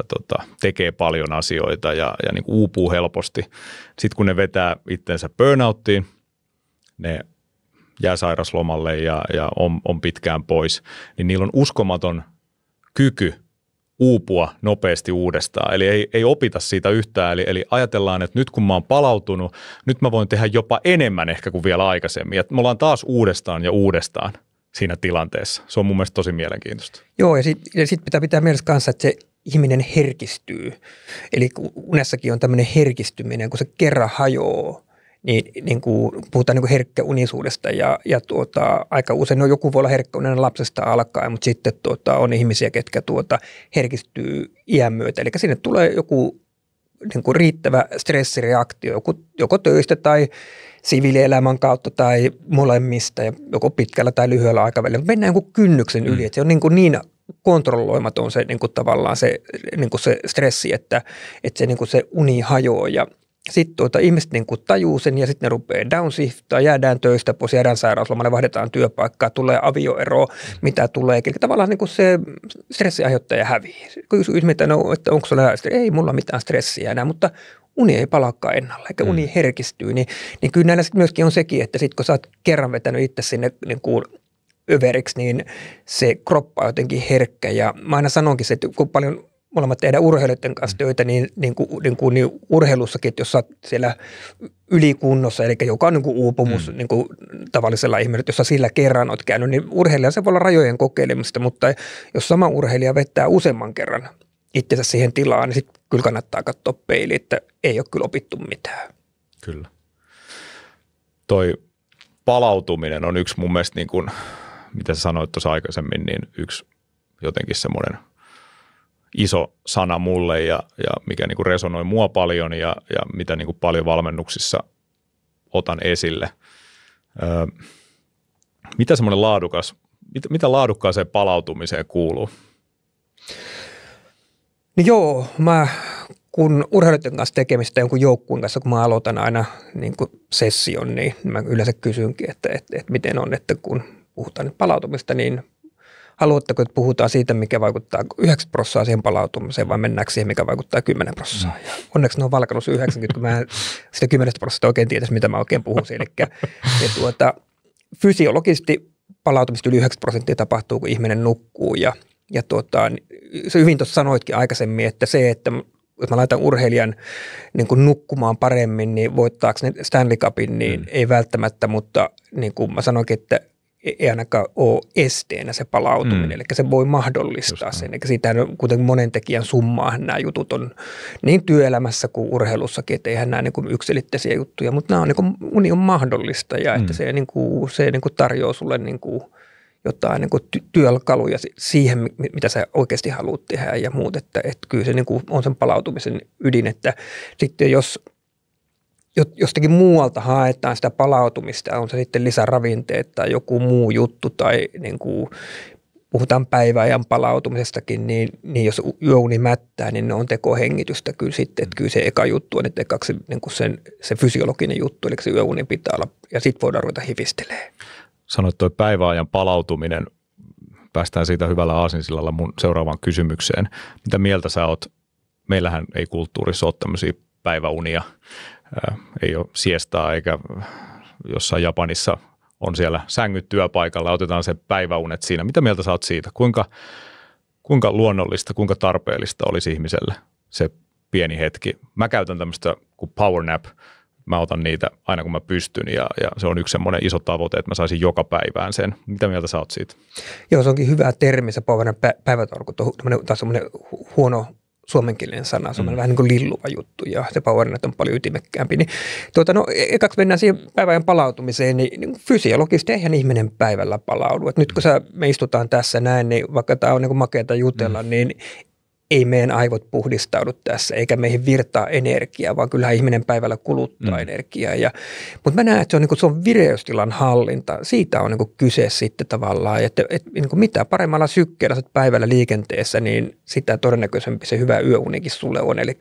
tekee paljon asioita ja niin kuin uupuu helposti. Sitten kun ne vetää itsensä burnouttiin, ne jää sairaslomalle ja on pitkään pois, niin niillä on uskomaton kyky uupua nopeasti uudestaan. Eli ei opita siitä yhtään. Eli ajatellaan, että nyt kun mä oon palautunut, nyt mä voin tehdä jopa enemmän ehkä kuin vielä aikaisemmin. Ja me ollaan taas uudestaan ja uudestaan siinä tilanteessa. Se on mun mielestä tosi mielenkiintoista. Joo, ja sitten pitää mielessä kanssa, että se ihminen herkistyy. Eli unessakin on tämmöinen herkistyminen, kun se kerran hajoaa. Niin kuin puhutaan niin kuin herkkäunisuudesta ja aika usein joku voi olla herkkäuninen lapsesta alkaen, mutta sitten on ihmisiä, ketkä herkistyy iän myötä. Eli sinne tulee joku niin kuin riittävä stressireaktio, joko töistä tai siviilielämän kautta tai molemmista, ja joko pitkällä tai lyhyellä aikavälillä. Mennään niin kuin kynnyksen yli, että se on niin kontrolloimaton se niin kuin tavallaan niin kuin se stressi, että se, niin kuin se uni hajoaa. Ja sitten ihmiset niin kuin tajuu sen ja sitten ne rupeaa downshiftaa, jäädään töistä pois, jäädään sairauslomalle, vaihdetaan työpaikkaa, tulee avioero, mitä tulee. Eli tavallaan niin kuin se stressiaiheuttaja häviää. Kysyisi, että onko sulla ei mulla mitään stressiä enää, mutta uni ei palaakaan ennalla, eikä uni herkistyy. Niin kyllä näillä myöskin on sekin, että sitten kun sä oot kerran vetänyt itse sinne niin kuin överiksi, niin se kroppa on jotenkin herkkä. Ja mä aina sanonkin se, että kun paljon molemmat tehdään urheilijoiden kanssa töitä, niin urheilussakin, että jos sä oot siellä ylikunnossa, eli joka on niin kuin uupumus niin kuin tavallisella ihmisellä, että jos sä sillä kerran oot käynyt, niin urheilija se voi olla rajojen kokeilemista, mutta jos sama urheilija vetää useamman kerran itsensä siihen tilaan, niin sitten kyllä kannattaa katsoa peiliin, että ei ole kyllä opittu mitään. Kyllä. Toi palautuminen on yksi mun mielestä, niin kuin, mitä sä sanoit tuossa aikaisemmin, niin yksi jotenkin semmoinen iso sana mulle ja mikä niin kuin resonoi mua paljon ja mitä niin kuin paljon valmennuksissa otan esille. Mitä semmoinen mitä laadukkaaseen palautumiseen kuuluu? No joo, kun urheilijoiden kanssa tekemistä jonkun joukkueen kanssa, kun mä aloitan aina niin kuin session, niin mä yleensä kysynkin, että miten on, että kun puhutaan nyt palautumista, niin haluatteko, että puhutaan siitä, mikä vaikuttaa 9% siihen palautumiseen, vai mennäänkö siihen, mikä vaikuttaa 10%? Ja onneksi ne on valkannut 90, kun mä sitä 10% oikein tietäisi, mitä mä oikein puhuisin. Eli fysiologisesti palautumista yli 9% tapahtuu, kun ihminen nukkuu. Ja se hyvin tuossa sanoitkin aikaisemmin, että se, että jos mä laitan urheilijan niin kuin nukkumaan paremmin, niin voittaako ne Stanley Cupin, niin ei välttämättä, mutta niin kuin mä sanoinkin, että ei ainakaan ole esteenä se palautuminen, eli se voi mahdollistaa sen. Eli siitähän on kuitenkin monen tekijän summaa, nämä jutut on niin työelämässä kuin urheilussakin, että eihän nämä niin kuin yksilitteisiä juttuja, mutta nämä on, niin kuin, uni on mahdollista ja että se, niin kuin tarjoaa sulle niin kuin jotain niin kuin työkaluja siihen, mitä sä oikeasti haluat tehdä ja muut, että kyllä se niin kuin on sen palautumisen ydin, että sitten jos jostakin muualta haetaan sitä palautumista, on se sitten lisäravinteet tai joku muu juttu tai niin kuin puhutaan päiväajan palautumisestakin, niin jos yöuni mättää, niin ne on tekohengitystä kyllä sitten, että kyllä se eka juttu on, että ekaksi niin kuin se fysiologinen juttu, eli se yöuni pitää olla ja sitten voidaan ruveta hifistelemään. Sanoit tuo päiväajan palautuminen, päästään siitä hyvällä aasinsillalla mun seuraavaan kysymykseen. Mitä mieltä sä oot? Meillähän ei kulttuurissa ole tämmöisiä päiväunia, ei ole siestaa eikä jossain Japanissa on siellä sängyt työpaikalla, otetaan se päiväunet siinä. Mitä mieltä sä oot siitä? Kuinka luonnollista, kuinka tarpeellista olisi ihmiselle se pieni hetki? Mä käytän tämmöistä kuin power nap. Mä otan niitä aina kun mä pystyn ja se on yksi semmoinen iso tavoite, että mä saisin joka päivään sen. Mitä mieltä sä oot siitä? Joo, se onkin hyvä termi, se päivätauko, taas semmoinen huono suomenkielinen sana, se on vähän niin kuin lilluva juttu ja se powernap on paljon ytimekkäämpi. Niin, ekaksi mennään siihen päivän palautumiseen, niin fysiologisesti eihän ihminen päivällä palaudu. Et nyt kun me istutaan tässä näin, niin vaikka tämä on niin kuin makeata jutella, niin ei meidän aivot puhdistaudu tässä, eikä meihin virtaa energiaa, vaan kyllähän ihminen päivällä kuluttaa energiaa. Mutta mä näen, että se on vireystilan hallinta. Siitä on niin kyse sitten tavallaan, että niin mitä paremmalla sykkeellä päivällä liikenteessä, niin sitä todennäköisempi se hyvä yöunikin sulle on. Eli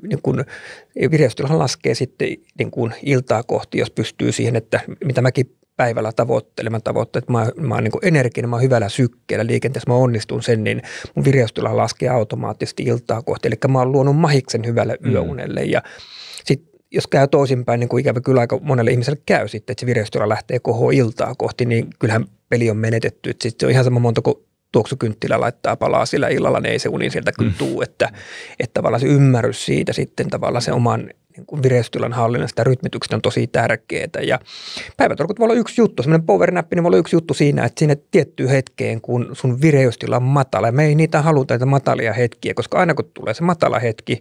niin vireystilahan laskee sitten niin iltaa kohti, jos pystyy siihen, että mitä mäkin päivällä tavoittelen, että mä oon niin energinen, mä oon hyvällä sykkeellä liikenteessä, mä onnistun sen, niin mun vireystila laskee automaattisesti iltaa kohti. Eli mä oon luonut mahiksen hyvälle yöunelle ja sitten jos käy toisinpäin, niin kuin ikävä kyllä aika monelle ihmiselle käy sitten, että se vireystila lähtee kohoa iltaa kohti, niin kyllähän peli on menetetty. Että sitten se on ihan sama monta kuin tuoksukynttilä laittaa palaa sillä illalla, niin ei se uni sieltä kyllä tuu, että tavallaan se ymmärrys siitä sitten tavallaan se oman niin vireystilan hallinnasta ja rytmityksestä on tosi tärkeää. Ja päivätolkut voi olla yksi juttu, semmoinen powernap, niin voi olla yksi juttu siinä, että siinä tiettyyn hetkeen, kun sun vireystila on matala, ja me ei niitä haluta näitä matalia hetkiä, koska aina kun tulee se matala hetki,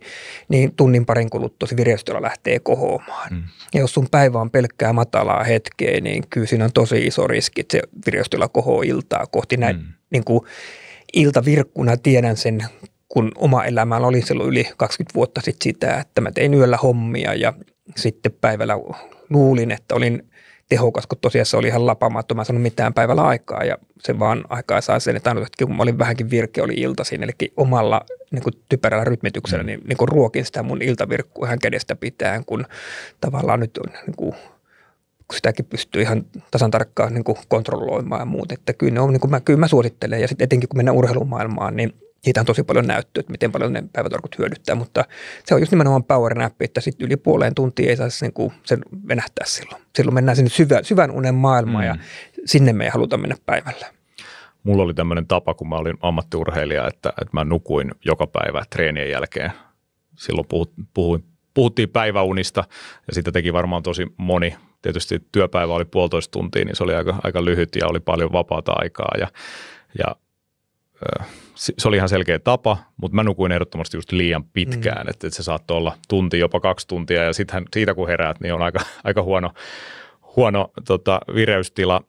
niin tunnin parin kuluttua se vireystila lähtee kohoamaan. Ja jos sun päivä on pelkkää matalaa hetkeä, niin kyllä siinä on tosi iso riski, että se vireystila kohoaa iltaa kohti näin. Niin kuin iltavirkkuna tiedän sen kun oma elämällä oli silloin yli 20 vuotta sitten sitä, että mä tein yöllä hommia ja sitten päivällä luulin, että olin tehokas, kun tosiaan se oli ihan lapamaton. Mä en sanonut mitään päivällä aikaa ja se vaan aikaa sai sen, että ainoa, kun mä olin vähänkin virke, oli iltaisin. Eli omalla niin kuin typerällä rytmityksellä niin kuin ruokin sitä mun iltavirkkua ihan kädestä pitäen, kun tavallaan nyt on niin kuin, kun sitäkin pystyy ihan tasan tarkkaan niin kuin kontrolloimaan ja muut. Että kyllä, ne on, niin kuin kyllä mä suosittelen ja sitten etenkin kun mennään urheilumaailmaan, niin siitä on tosi paljon näyttöä, että miten paljon ne päivätorkut hyödyttää, mutta se on just nimenomaan power nap, että sitten yli puoleen tuntia ei saisi niin sen venähtää silloin. Silloin mennään sinne syvän unen maailmaan ja sinne me ei haluta mennä päivällä. Mulla oli tämmöinen tapa, kun mä olin ammattiurheilija, että mä nukuin joka päivä treenien jälkeen. Silloin puhuttiin päiväunista ja sitä teki varmaan tosi moni. Tietysti työpäivä oli 1,5 tuntia, niin se oli aika lyhyt ja oli paljon vapaata aikaa ja se oli ihan selkeä tapa, mutta mä nukuin ehdottomasti just liian pitkään, että se saattoi olla tunti, jopa 2 tuntia ja sitten siitä kun heräät, niin on aika huono vireystila.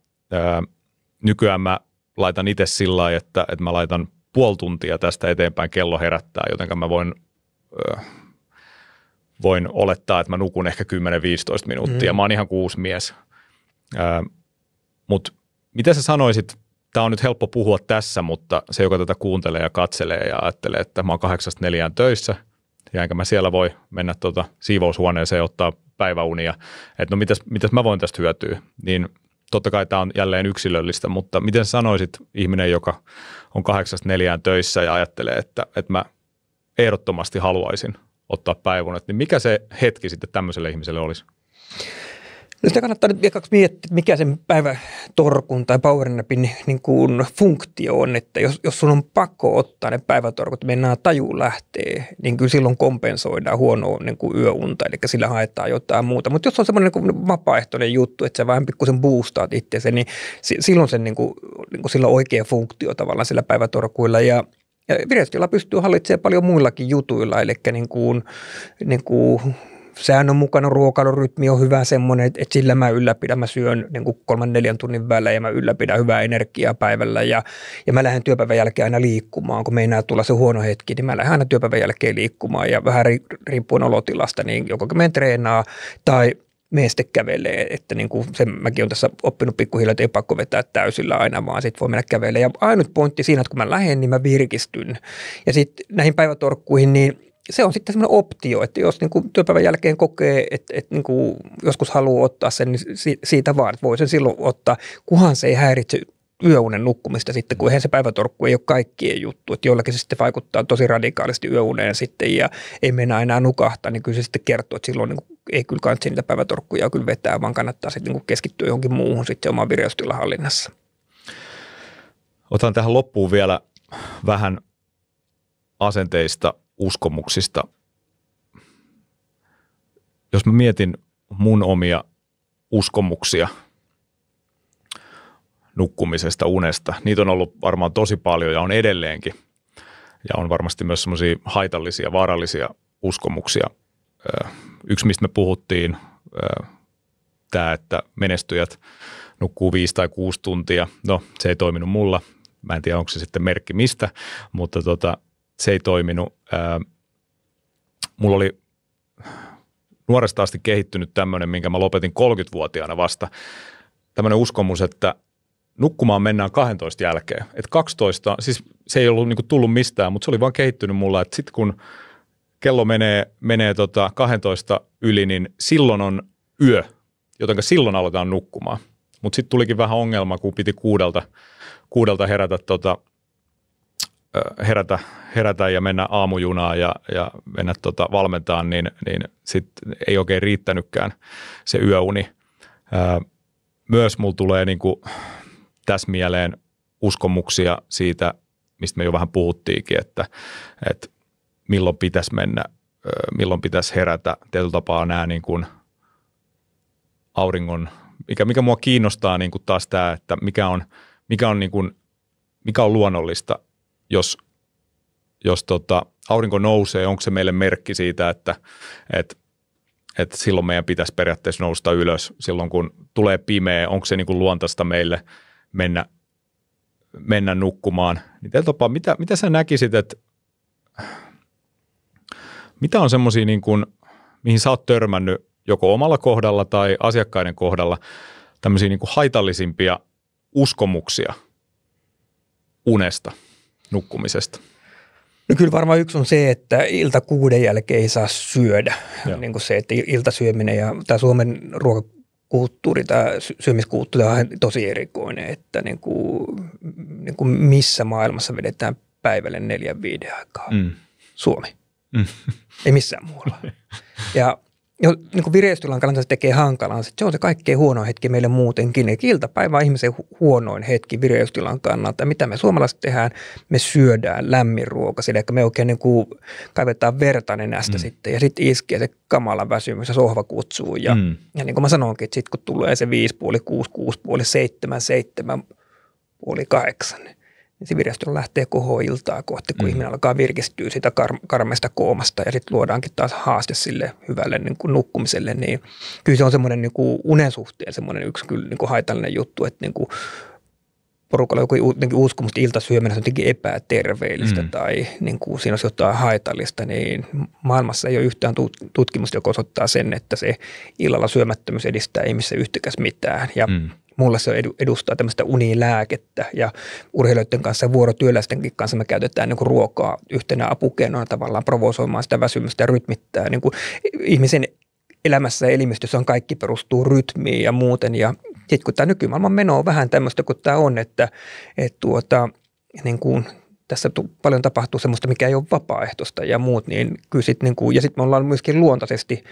Nykyään mä laitan itse sillä lailla, että mä laitan 0,5 tuntia tästä eteenpäin kello herättää, joten mä voin olettaa, että mä nukun ehkä 10-15 minuuttia. Mä oon ihan 6 mies. Mutta mitä sä sanoisit, tämä on nyt helppo puhua tässä, mutta se, joka tätä kuuntelee ja katselee ja ajattelee, että mä oon 8-4 töissä ja enkä mä siellä voi mennä siivoushuoneeseen ja ottaa päiväunia, että no mitäs mä voin tästä hyötyä, niin totta kai tämä on jälleen yksilöllistä, mutta miten sanoisit ihminen, joka on 8-4 töissä ja ajattelee, että mä ehdottomasti haluaisin ottaa päiväunet, niin mikä se hetki sitten tämmöiselle ihmiselle olisi? No sitä kannattaa nyt vielä miettiä, mikä sen päivätorkun tai powernapin niin kuin funktio on, että jos sun on pakko ottaa ne päivätorkut, mennään taju lähtee, niin kyllä silloin kompensoidaan huonoa niin kuin yöunta, eli sillä haetaan jotain muuta. Mutta jos on semmoinen niin kuin vapaaehtoinen juttu, että sä vähän pikkusen boostaat itseäsi, niin silloin sen niin kuin sillä on oikea funktio tavallaan sillä päivätorkuilla ja vireystila pystyy hallitsemaan paljon muillakin jutuilla, eli niin kuin säännönmukainen ruokailurytmi on hyvä semmoinen, että sillä mä ylläpidän, mä syön niin kuin 3-4 tunnin välein ja mä ylläpidän hyvää energiaa päivällä ja mä lähden työpäivän jälkeen aina liikkumaan, kun meinaa tulla se huono hetki, niin mä lähden aina työpäivän jälkeen liikkumaan ja vähän riippuen olotilasta, niin joko menen treenaa tai menen sitten kävelee, että niin kuin sen mäkin olen tässä oppinut pikkuhiljaa, että ei pakko vetää täysillä aina, vaan sitten voi mennä kävelemään. Ja ainut pointti siinä, että kun mä lähden, niin mä virkistyn. Ja sitten näihin päivätorkkuihin, niin se on sitten semmoinen optio, että jos niin kuin työpäivän jälkeen kokee, että niin kuin joskus haluaa ottaa sen, niin siitä vaan, että voi sen silloin ottaa, kunhan se ei häiritse yöunen nukkumista sitten, kun eihän se päivätorkku ei ole kaikkien juttu, että jollakin se sitten vaikuttaa tosi radikaalisti yöuneen sitten ja ei mennä enää nukahtaa, niin kyllä se sitten kertoo, että silloin niin kuin ei kyllä kannata niitä päivätorkkuja kyllä vetää, vaan kannattaa sitten niin kuin keskittyä johonkin muuhun sitten oman vireystilan hallinnassa. Otan tähän loppuun vielä vähän asenteista, uskomuksista. Jos mä mietin mun omia uskomuksia nukkumisesta, unesta, niitä on ollut varmaan tosi paljon ja on edelleenkin. Ja on varmasti myös semmoisia haitallisia, vaarallisia uskomuksia. Yksi, mistä me puhuttiin, tämä, että menestyjät nukkuu 5 tai 6 tuntia. No, se ei toiminut mulla. Mä en tiedä, onko se sitten merkki mistä, mutta se ei toiminut. Mulla oli nuoresta asti kehittynyt tämmöinen, minkä mä lopetin 30-vuotiaana vasta. Tämmöinen uskomus, että nukkumaan mennään 12 jälkeen. Että 12, siis se ei ollut niinku tullut mistään, mutta se oli vaan kehittynyt mulla, että sitten kun kello menee 12 yli, niin silloin on yö, jotenka silloin aletaan nukkumaan. Mutta sitten tulikin vähän ongelma, kun piti 6 herätä ja mennä aamujunaan ja mennä valmentaan, niin sitten ei oikein riittänytkään se yöuni. Myös mulla tulee niinku tässä mieleen uskomuksia siitä, mistä me jo vähän puhuttiinkin, että milloin pitäisi mennä, milloin pitäisi herätä. Tietyllä tapaa nämä niin kuin auringon, mikä mua kiinnostaa niin kuin taas tämä, että mikä on luonnollista, jos aurinko nousee, onko se meille merkki siitä, että silloin meidän pitäisi periaatteessa nousta ylös. Silloin kun tulee pimeä, onko se niin kuin luontaista meille mennä nukkumaan. Niin tapaa, mitä sä näkisit, että mitä on semmoisia, niin kuin, mihin sä oot törmännyt joko omalla kohdalla tai asiakkaiden kohdalla, tämmöisiä niin kuin haitallisimpia uskomuksia unesta, nukkumisesta? No kyllä varmaan yksi on se, että ilta 6 jälkeen ei saa syödä. Niin kuin se, että iltasyöminen ja tämä Suomen ruokakulttuuri, tämä syömiskulttuuri on tosi erikoinen, että niin kuin missä maailmassa vedetään päivälle 4-5 aikaa. Suomi. Ei missään muualla. Ja niin kuin vireystilan kannalta se tekee hankalaa. Se on se kaikkein huonoin hetki meille muutenkin. Eli iltapäivä on ihmisen huonoin hetki vireystilan kannalta. Mitä me suomalaiset tehdään? Me syödään lämmin ruoka. Eli me oikein niin kuin kaivetaan verta nenästä sitten. Ja sitten iskee se kamala väsymys ja sohva kutsuu. Ja niin kuin mä sanoinkin, että sitten kun tulee se 5:30, 6:30, 7:30, 7:30, 8, niin se vireystilan lähtee kohoa iltaa kohti, kun ihminen alkaa virkistyä sitä karmeista koomasta ja sitten luodaankin taas haaste sille hyvälle niin kuin nukkumiselle. Niin kyllä se on semmoinen niin kuin unen suhteen semmoinen yksi kyllä niin kuin haitallinen juttu, että niin kuin porukalla joku uskomus, että iltasyöminen on jotenkin epäterveellistä tai niin kuin siinä olisi jotain haitallista, niin maailmassa ei ole yhtään tutkimusta, joka osoittaa sen, että se illalla syömättömyys edistää ihmisissä yhtäkäs mitään. Ja mulla se edustaa tämmöistä unilääkettä ja urheilijoiden kanssa ja vuorotyöläistenkin kanssa me käytetään niin kuin ruokaa yhtenä apukeinona tavallaan provosoimaan sitä väsymystä ja rytmittää niin kuin ihmisen elämässä ja elimistössä on kaikki perustuu rytmiin ja muuten. Ja sitten kun tämä nykymaailman meno on vähän tämmöistä kuin tämä on, että niin kuin tässä paljon tapahtuu semmoista, mikä ei ole vapaaehtoista ja muut, niin kyllä sitten niin kuin, ja sitten me ollaan myöskin luontaisesti,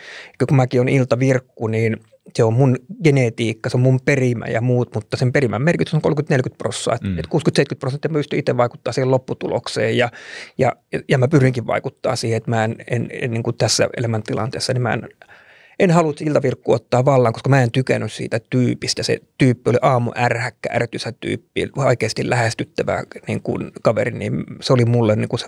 kun mäkin on iltavirkku, niin se on mun genetiikka, se on mun perimä ja muut, mutta sen perimän merkitys on 30-40%, että 60-70% mä pystyn itse vaikuttaa siihen lopputulokseen ja mä pyrinkin vaikuttaa siihen, että mä en niin kuin tässä elämäntilanteessa, niin mä en halua iltavirkkua ottaa vallan, koska mä en tykännyt siitä tyypistä. Se tyyppi oli aamuärhäkkä, ärtysä tyyppi, vaikeasti lähestyttävä niin kuin kaveri, niin se oli mulle niin kuin se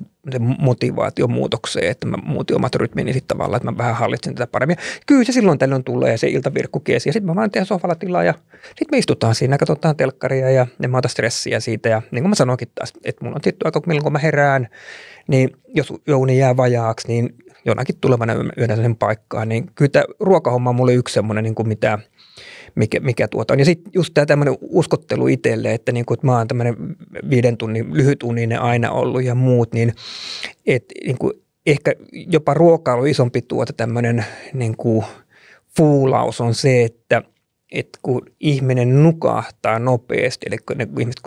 motivaatio muutokseen, että mä muutin omat rytmini sitten tavallaan, että mä vähän hallitsin tätä paremmin. Ja kyllä se silloin tällöin tulee se iltavirkku kiesi ja sitten mä vaan teen sohvalla tilaa ja sitten me istutaan siinä, katsotaan telkkaria ja mä otan stressiä siitä ja niin kuin mä sanoinkin taas, että mulla on tietty aika, milloin kun mä herään, niin jos yöuni jää vajaaksi, niin jonakin tulevana yönä sen paikkaan, niin kyllä tämä ruokahomma on mulle yksi semmoinen, niin kuin mikä on. Ja sitten just tämä tämmöinen uskottelu itselle, että, niin kuin, että mä oon tämmöinen 5 tunnin lyhytuninen aina ollut ja muut, niin että niin kuin ehkä jopa ruokailu isompi tämmöinen niin kuin fuulaus on se, että kun ihminen nukahtaa nopeasti, eli ne ihmiset,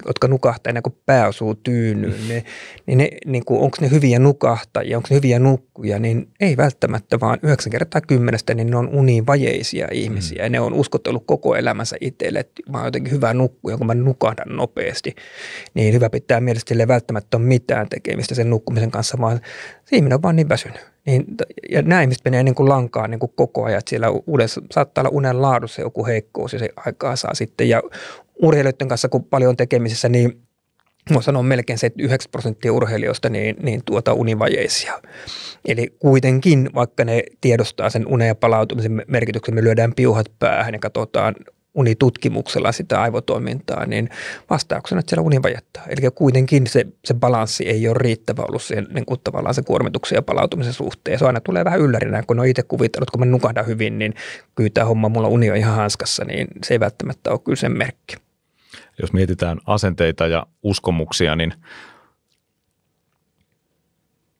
jotka nukahtaa ennen kuin pää osuu tyynyyn, niin onko ne hyviä nukahtajia, onko ne hyviä nukkuja, niin ei välttämättä, vaan 9 kertaa 10, niin ne on univajeisia ihmisiä. Ja ne on uskottellut koko elämänsä itselle, että mä oon jotenkin hyvä nukkuja, kun mä nukahdan nopeasti. Niin hyvä pitää mielestä, että ei välttämättä ole mitään tekemistä sen nukkumisen kanssa, vaan se ihminen on vaan niin väsynyt. Niin, ja nämä ihmiset menee niin kuin lankaan niin kuin koko ajan, että siellä saattaa olla unen laadussa joku heikkous ja se aikaa saa sitten. Ja urheilijoiden kanssa, kun paljon on tekemisissä, niin voin sanoa melkein 79% urheilijoista niin univajeisia. Eli kuitenkin, vaikka ne tiedostaa sen unen ja palautumisen merkityksen, me lyödään piuhat päähän ja katsotaan unitutkimuksella sitä aivotoimintaa, niin vastauksena, että siellä univajetta. Eli kuitenkin se balanssi ei ole riittävä ollut siihen, niin kuin tavallaan se kuormituksen ja palautumisen suhteen. Se aina tulee vähän yllärinä, kun on itse kuvitellut, kun mä nukahdan hyvin, niin kyllä tämä homma, mulla uni on ihan hanskassa, niin se ei välttämättä ole kyllä sen merkki. Jos mietitään asenteita ja uskomuksia, niin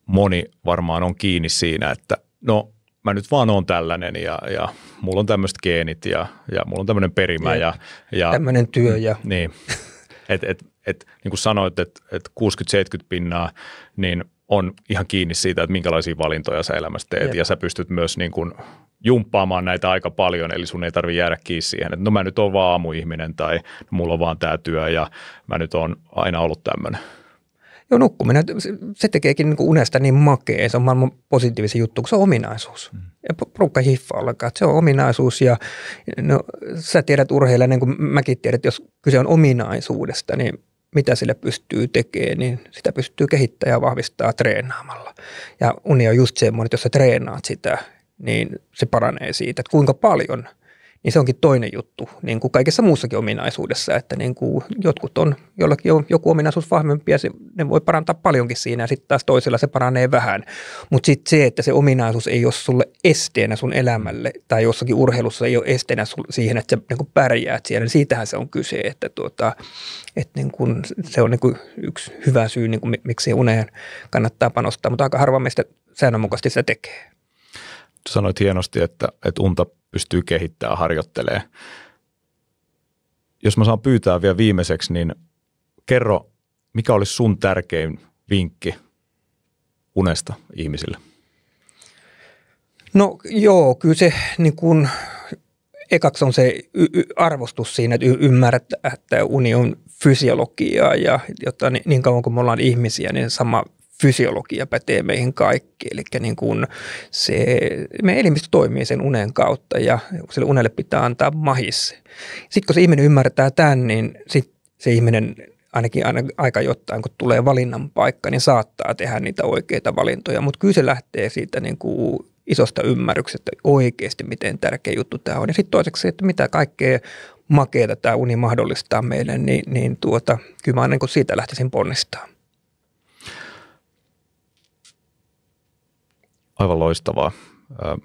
moni varmaan on kiinni siinä, että no mä nyt vaan oon tällainen ja mulla on tämmöiset geenit ja mulla on tämmöinen perimä ja tämmöinen työ ja niin, niin kuin sanoit, että 60-70% niin on ihan kiinni siitä, että minkälaisia valintoja sä elämässä teet ja sä pystyt myös niin kuin jumppaamaan näitä aika paljon, eli sun ei tarvitse jäädä kiinni siihen, että no mä nyt oon vaan aamuihminen tai no, mulla on vaan tää työ ja mä nyt oon aina ollut tämmöinen. Joo, nukkuminen, se tekeekin niin kuin unesta niin makea, se on maailman positiivisen juttu, kun se on ominaisuus. Ja porukka hiffaa ollenkaan, että se on ominaisuus ja no, sä tiedät urheilija, niin kuin mäkin tiedän, että jos kyse on ominaisuudesta, niin mitä sille pystyy tekemään, niin sitä pystyy kehittämään ja vahvistaa treenaamalla. Ja uni on just semmoinen, että jos sä treenaat sitä, niin se paranee siitä, että kuinka paljon, niin se onkin toinen juttu, niin kuin kaikessa muussakin ominaisuudessa, että niin kuin jotkut on, jollakin on joku ominaisuus vahvempi ja ne voi parantaa paljonkin siinä ja sitten taas toisella se paranee vähän. Mutta sitten se, että se ominaisuus ei ole sulle esteenä sun elämälle tai jossakin urheilussa ei ole esteenä siihen, että sä niin kuin pärjäät siellä, niin siitähän se on kyse, että niin kuin se on niin kuin yksi hyvä syy, niin kuin miksi uneen kannattaa panostaa, mutta aika harva meistä säännönmukaisesti sitä tekee. Sanoit hienosti, että unta pystyy kehittämään, harjoittelee. Jos mä saan pyytää vielä viimeiseksi, niin kerro, mikä olisi sun tärkein vinkki unesta ihmisille? No joo, kyllä se niin kuin, ekaksi on se arvostus siinä, että ymmärretään, että uni on fysiologiaa ja jotta niin kauan kuin me ollaan ihmisiä, niin sama fysiologia pätee meihin kaikkiin. Eli niin kuin meidän elimistö toimii sen unen kautta ja sille unelle pitää antaa mahis. Sitten kun se ihminen ymmärtää tämän, niin sit se ihminen ainakin aika jotain, kun tulee valinnan paikka, niin saattaa tehdä niitä oikeita valintoja. Mutta kyllä se lähtee siitä niin kuin isosta ymmärryksestä oikeasti, miten tärkeä juttu tämä on. Ja sitten toiseksi, että mitä kaikkea makeata tämä uni mahdollistaa meille, niin kyllä mä aina siitä lähtisin ponnistamaan. Aivan loistavaa. On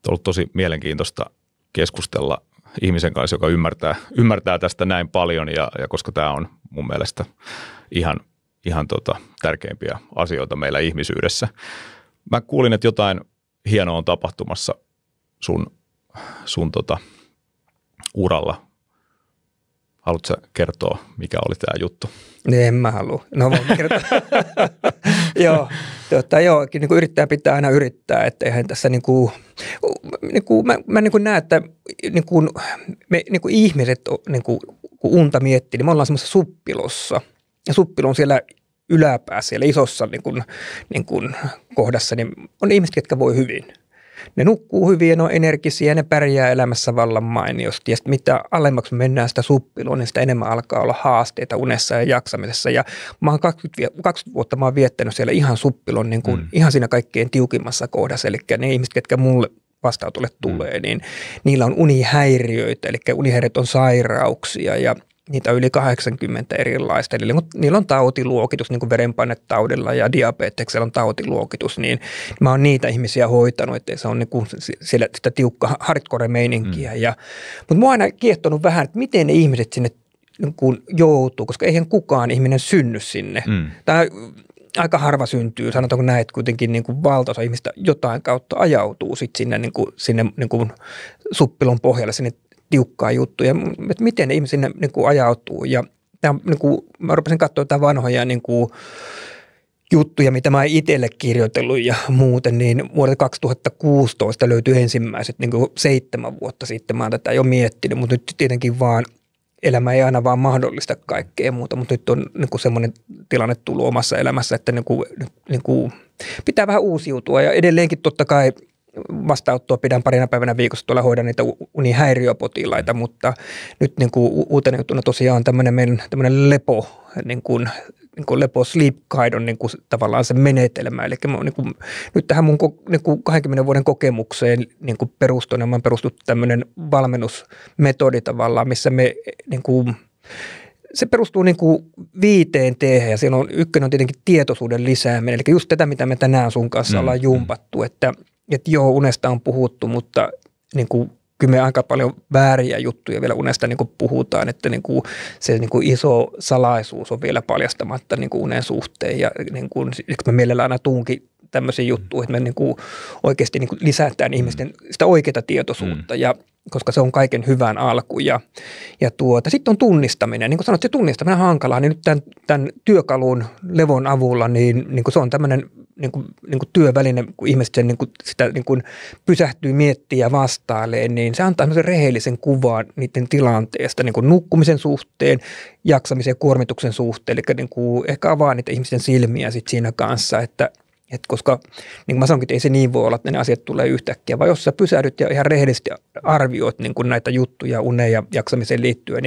ollut tosi mielenkiintoista keskustella ihmisen kanssa, joka ymmärtää tästä näin paljon ja koska tämä on mun mielestä ihan tärkeimpiä asioita meillä ihmisyydessä. Mä kuulin, että jotain hienoa on tapahtumassa sun uralla. Haluatko kertoa, mikä oli tämä juttu? En mä halua. No voin kertoa. Joo, niin kuin yrittää pitää aina yrittää, että eihän tässä mä näen, että me ihmiset, kun unta miettii, niin me ollaan semmoisessa suppilossa. Ja suppilo on siellä yläpäässä, siellä isossa kohdassa, niin on ihmiset, jotka voi hyvin. Ne nukkuu hyvin ja ne on energisiä ja ne pärjää elämässä vallan mainiosti. Ja sitten mitä alemmaksi mennään sitä suppiloon, niin sitä enemmän alkaa olla haasteita unessa ja jaksamisessa. Ja mä oon 20 vuotta mä oon viettänyt siellä ihan suppilon, ihan siinä kaikkein tiukimmassa kohdassa. Eli ne ihmiset, ketkä mulle vastaanotolle tulee, niin niillä on unihäiriöitä. Eli unihäiriöt on sairauksia ja niitä on yli 80 erilaista. Eli niillä on tautiluokitus, niin kuin verenpainetaudilla ja diabeteksella on tautiluokitus, niin mä oon niitä ihmisiä hoitanut, että se on niin kuin sitä tiukka hardcore-meininkiä. Mutta mua on aina kiehtonut vähän, että miten ne ihmiset sinne niin kuin joutuu, koska eihän kukaan ihminen synny sinne. Tai aika harva syntyy, sanotaanko näin, että kuitenkin niin kuin valtaosa ihmistä jotain kautta ajautuu sinne niin kuin suppilon pohjalle, sinne tiukkaa juttuja, että miten ne ihmiset sinne niin kuin ajautuu. Ja tämä, niin kuin, mä rupesin katsoa jotain vanhoja niin kuin juttuja, mitä mä oon itselle kirjoitellut ja muuten, niin vuodelta 2016 löytyi ensimmäiset niin kuin 7 vuotta sitten. Mä oon tätä jo miettinyt, mutta nyt tietenkin vaan elämä ei aina vaan mahdollista kaikkea muuta, mutta nyt on niin kuin semmoinen tilanne tullut omassa elämässä, että niin kuin pitää vähän uusiutua ja edelleenkin totta kai vastaanottoa pidän parina päivänä viikossa, tuolla hoidan niitä unihäiriöpotilaita, mutta nyt niin kuin uutena juttuna tosiaan on tämmöinen lepo, niin kuin lepo sleep guide on niin kuin tavallaan se menetelmä. Eli niin kuin, nyt tähän mun niin kuin 20 vuoden kokemukseen niin kuin perustuen, mä oon perustunut tämmöinen valmennusmetodi tavallaan, missä me niin kuin, se perustuu niin kuin 5 T:hen ja siellä on ykkönen on tietenkin tietoisuuden lisääminen. Eli just tätä, mitä me tänään sun kanssa ollaan jumpattu, että joo, unesta on puhuttu, mutta niin kuin, kyllä me aika paljon vääriä juttuja vielä unesta niin kuin puhutaan, että niin kuin, se niin kuin iso salaisuus on vielä paljastamatta niin kuin unen suhteen. Ja niin kuin, me mielellään aina tuunkin tämmöisiä juttuja, että me niin kuin oikeasti niin kuin lisätään ihmisten sitä oikeaa tietoisuutta, ja, koska se on kaiken hyvän alku. Ja sitten on tunnistaminen. Niin kuin sanoit, se tunnistaminen on hankalaa, niin nyt tämän työkalun levon avulla, niin kuin se on tämmöinen niin kuin työväline, kun ihmiset sen, sitä niin kuin pysähtyy, miettii ja vastailee, niin se antaa semmoisen rehellisen kuvan niiden tilanteesta niin kuin nukkumisen suhteen, jaksamisen ja kuormituksen suhteen, eli niin kuin ehkä avaa niitä ihmisten silmiä sit siinä kanssa, että Koska niin kuin mä sanoinkin, että ei se niin voi olla, että ne asiat tulee yhtäkkiä, vaan jos sä pysähdyt ja ihan rehellisesti arvioit niin kuin näitä juttuja uneen ja jaksamiseen liittyen,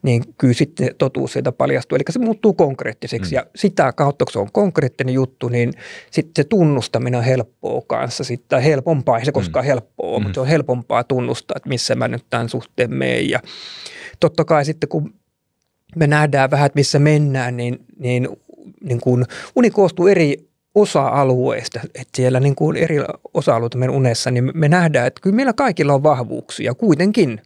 niin kyllä sitten totuus sieltä paljastuu. Eli se muuttuu konkreettiseksi ja sitä kautta, kun se on konkreettinen juttu, niin sitten se tunnustaminen on helppoa kanssa. Sitten helpompaa, ei se koskaan helppoa, mutta se on helpompaa tunnustaa, että missä mä nyt tämän suhteen menen. Ja totta kai sitten, kun me nähdään vähän, että missä mennään, niin kuin uni koostuu eri osa-alueista, että siellä niin kuin eri osa-alueita meidän unessa, niin me nähdään, että kyllä meillä kaikilla on vahvuuksia kuitenkin.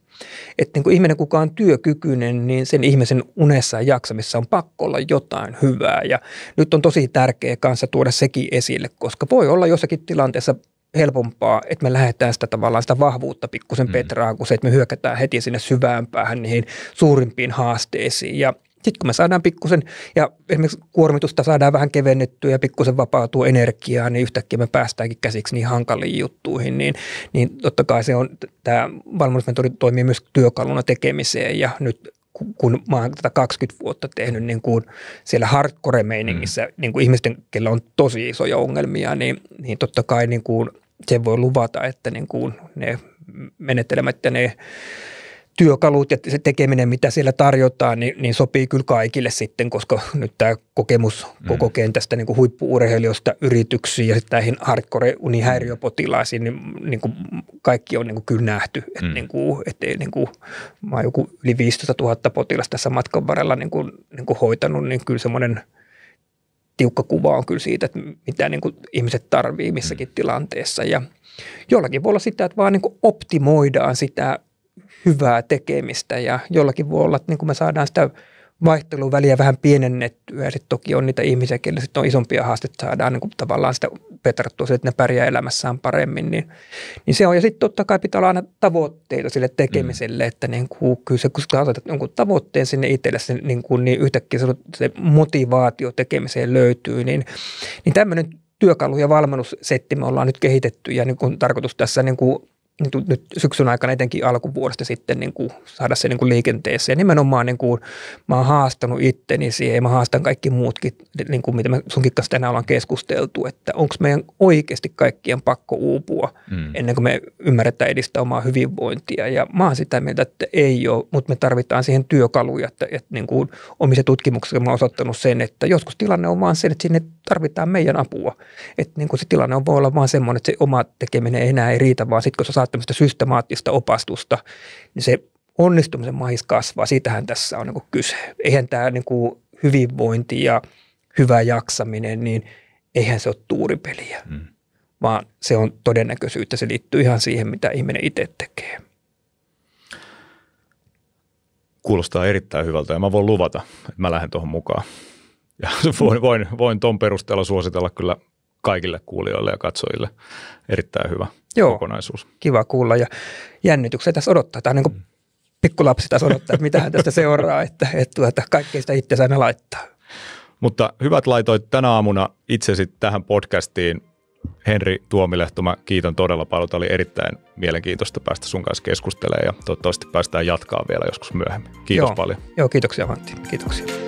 Että niin kuin ihminen, kuka on työkykyinen, niin sen ihmisen unessa ja jaksamissa on pakko olla jotain hyvää. Ja nyt on tosi tärkeää kanssa tuoda sekin esille, koska voi olla jossakin tilanteessa helpompaa, että me lähdetään sitä tavallaan sitä vahvuutta pikkusen petraan, kuin se, että me hyökätään heti sinne syvään päähän niihin suurimpiin haasteisiin. Ja sitten kun me saadaan pikkusen, ja esimerkiksi kuormitusta saadaan vähän kevennettyä ja pikkusen vapautuu energiaa, niin yhtäkkiä me päästäänkin käsiksi niin hankaliin juttuihin, niin totta kai se on, tämä valmennusmetodi toimii myös työkaluna tekemiseen, ja nyt kun mä oon tätä 20 vuotta tehnyt niin kuin siellä hardcore-meiningissä, niin kuin ihmisten, kellä on tosi isoja ongelmia, niin totta kai niin kuin sen voi luvata, että niin kuin ne menetelmät ja ne työkalut ja se tekeminen, mitä siellä tarjotaan, niin sopii kyllä kaikille sitten, koska nyt tämä kokemus koko kentästä niin kuin huippu-urheilijoista yrityksiin ja sitten näihin hardcore-unihäiriöpotilaisiin, niin kuin kaikki on niin kuin kyllä nähty. Mä oon joku yli 15 000 potilasta tässä matkan varrella niin kuin hoitanut, niin kyllä semmoinen tiukka kuva on kyllä siitä, että mitä niin kuin ihmiset tarvii missäkin tilanteessa. Ja jollakin voi olla sitä, että vaan niin kuin optimoidaan sitä hyvää tekemistä ja jollakin voi olla, että niin kun me saadaan sitä vaihteluväliä vähän pienennettyä ja sitten toki on niitä ihmisiä, keillä sitten on isompia haasteita, saadaan niin kuin tavallaan sitä petrattua sille, että ne pärjää elämässään paremmin, niin se on. Ja sitten totta kai pitää olla aina tavoitteita sille tekemiselle, että niin kuin, kyllä se, kun sä asetat jonkun tavoitteen sinne itselle, niin yhtäkkiä se motivaatio tekemiseen löytyy, niin tämmöinen työkalu- ja valmennussetti me ollaan nyt kehitetty ja niin kuin tarkoitus tässä niin kuin nyt syksyn aikana etenkin alkuvuodesta sitten niin kuin saada se niin kuin liikenteeseen. Nimenomaan niin kuin mä oon haastanut itteni siihen ja mä haastan kaikki muutkin, niin kuin mitä me sunkin kanssa tänään ollaan keskusteltu, että onko meidän oikeasti kaikkien pakko uupua ennen kuin me ymmärretään edistää omaa hyvinvointia. Ja mä oon sitä mieltä, että ei ole, mutta me tarvitaan siihen työkaluja, että niin kuin omissa tutkimuksissa mä oon osoittanut sen, että joskus tilanne on vaan se, että sinne tarvitaan meidän apua. Että niin kuin se tilanne voi olla vaan semmoinen, että se oma tekeminen enää ei riitä, vaan sitten kun sä saat tämmöistä systemaattista opastusta, niin se onnistumisen mahis kasvaa. Siitähän tässä on niin kuin kyse. Eihän tämä niin kuin hyvinvointi ja hyvä jaksaminen, niin eihän se ole tuuripeliä, vaan se on todennäköisyyttä. Se liittyy ihan siihen, mitä ihminen itse tekee. Kuulostaa erittäin hyvältä ja mä voin luvata, että mä lähden tuohon mukaan. Ja voin ton perusteella suositella kyllä kaikille kuulijoille ja katsojille. Erittäin hyvä kokonaisuus. Kiva kuulla ja jännityksiä tässä odottaa. Tämä on niin kuin pikkulapsi tässä odottaa, että mitähän tästä seuraa, että kaikkea sitä itse aina laittaa. Mutta hyvät laitoit tänä aamuna itsesi tähän podcastiin. Henri Tuomilehto, mä kiitän todella paljon. Tämä oli erittäin mielenkiintoista päästä sun kanssa keskustelemaan ja toivottavasti päästään jatkaa vielä joskus myöhemmin. Kiitos paljon. Joo, kiitoksia Antti. Kiitoksia.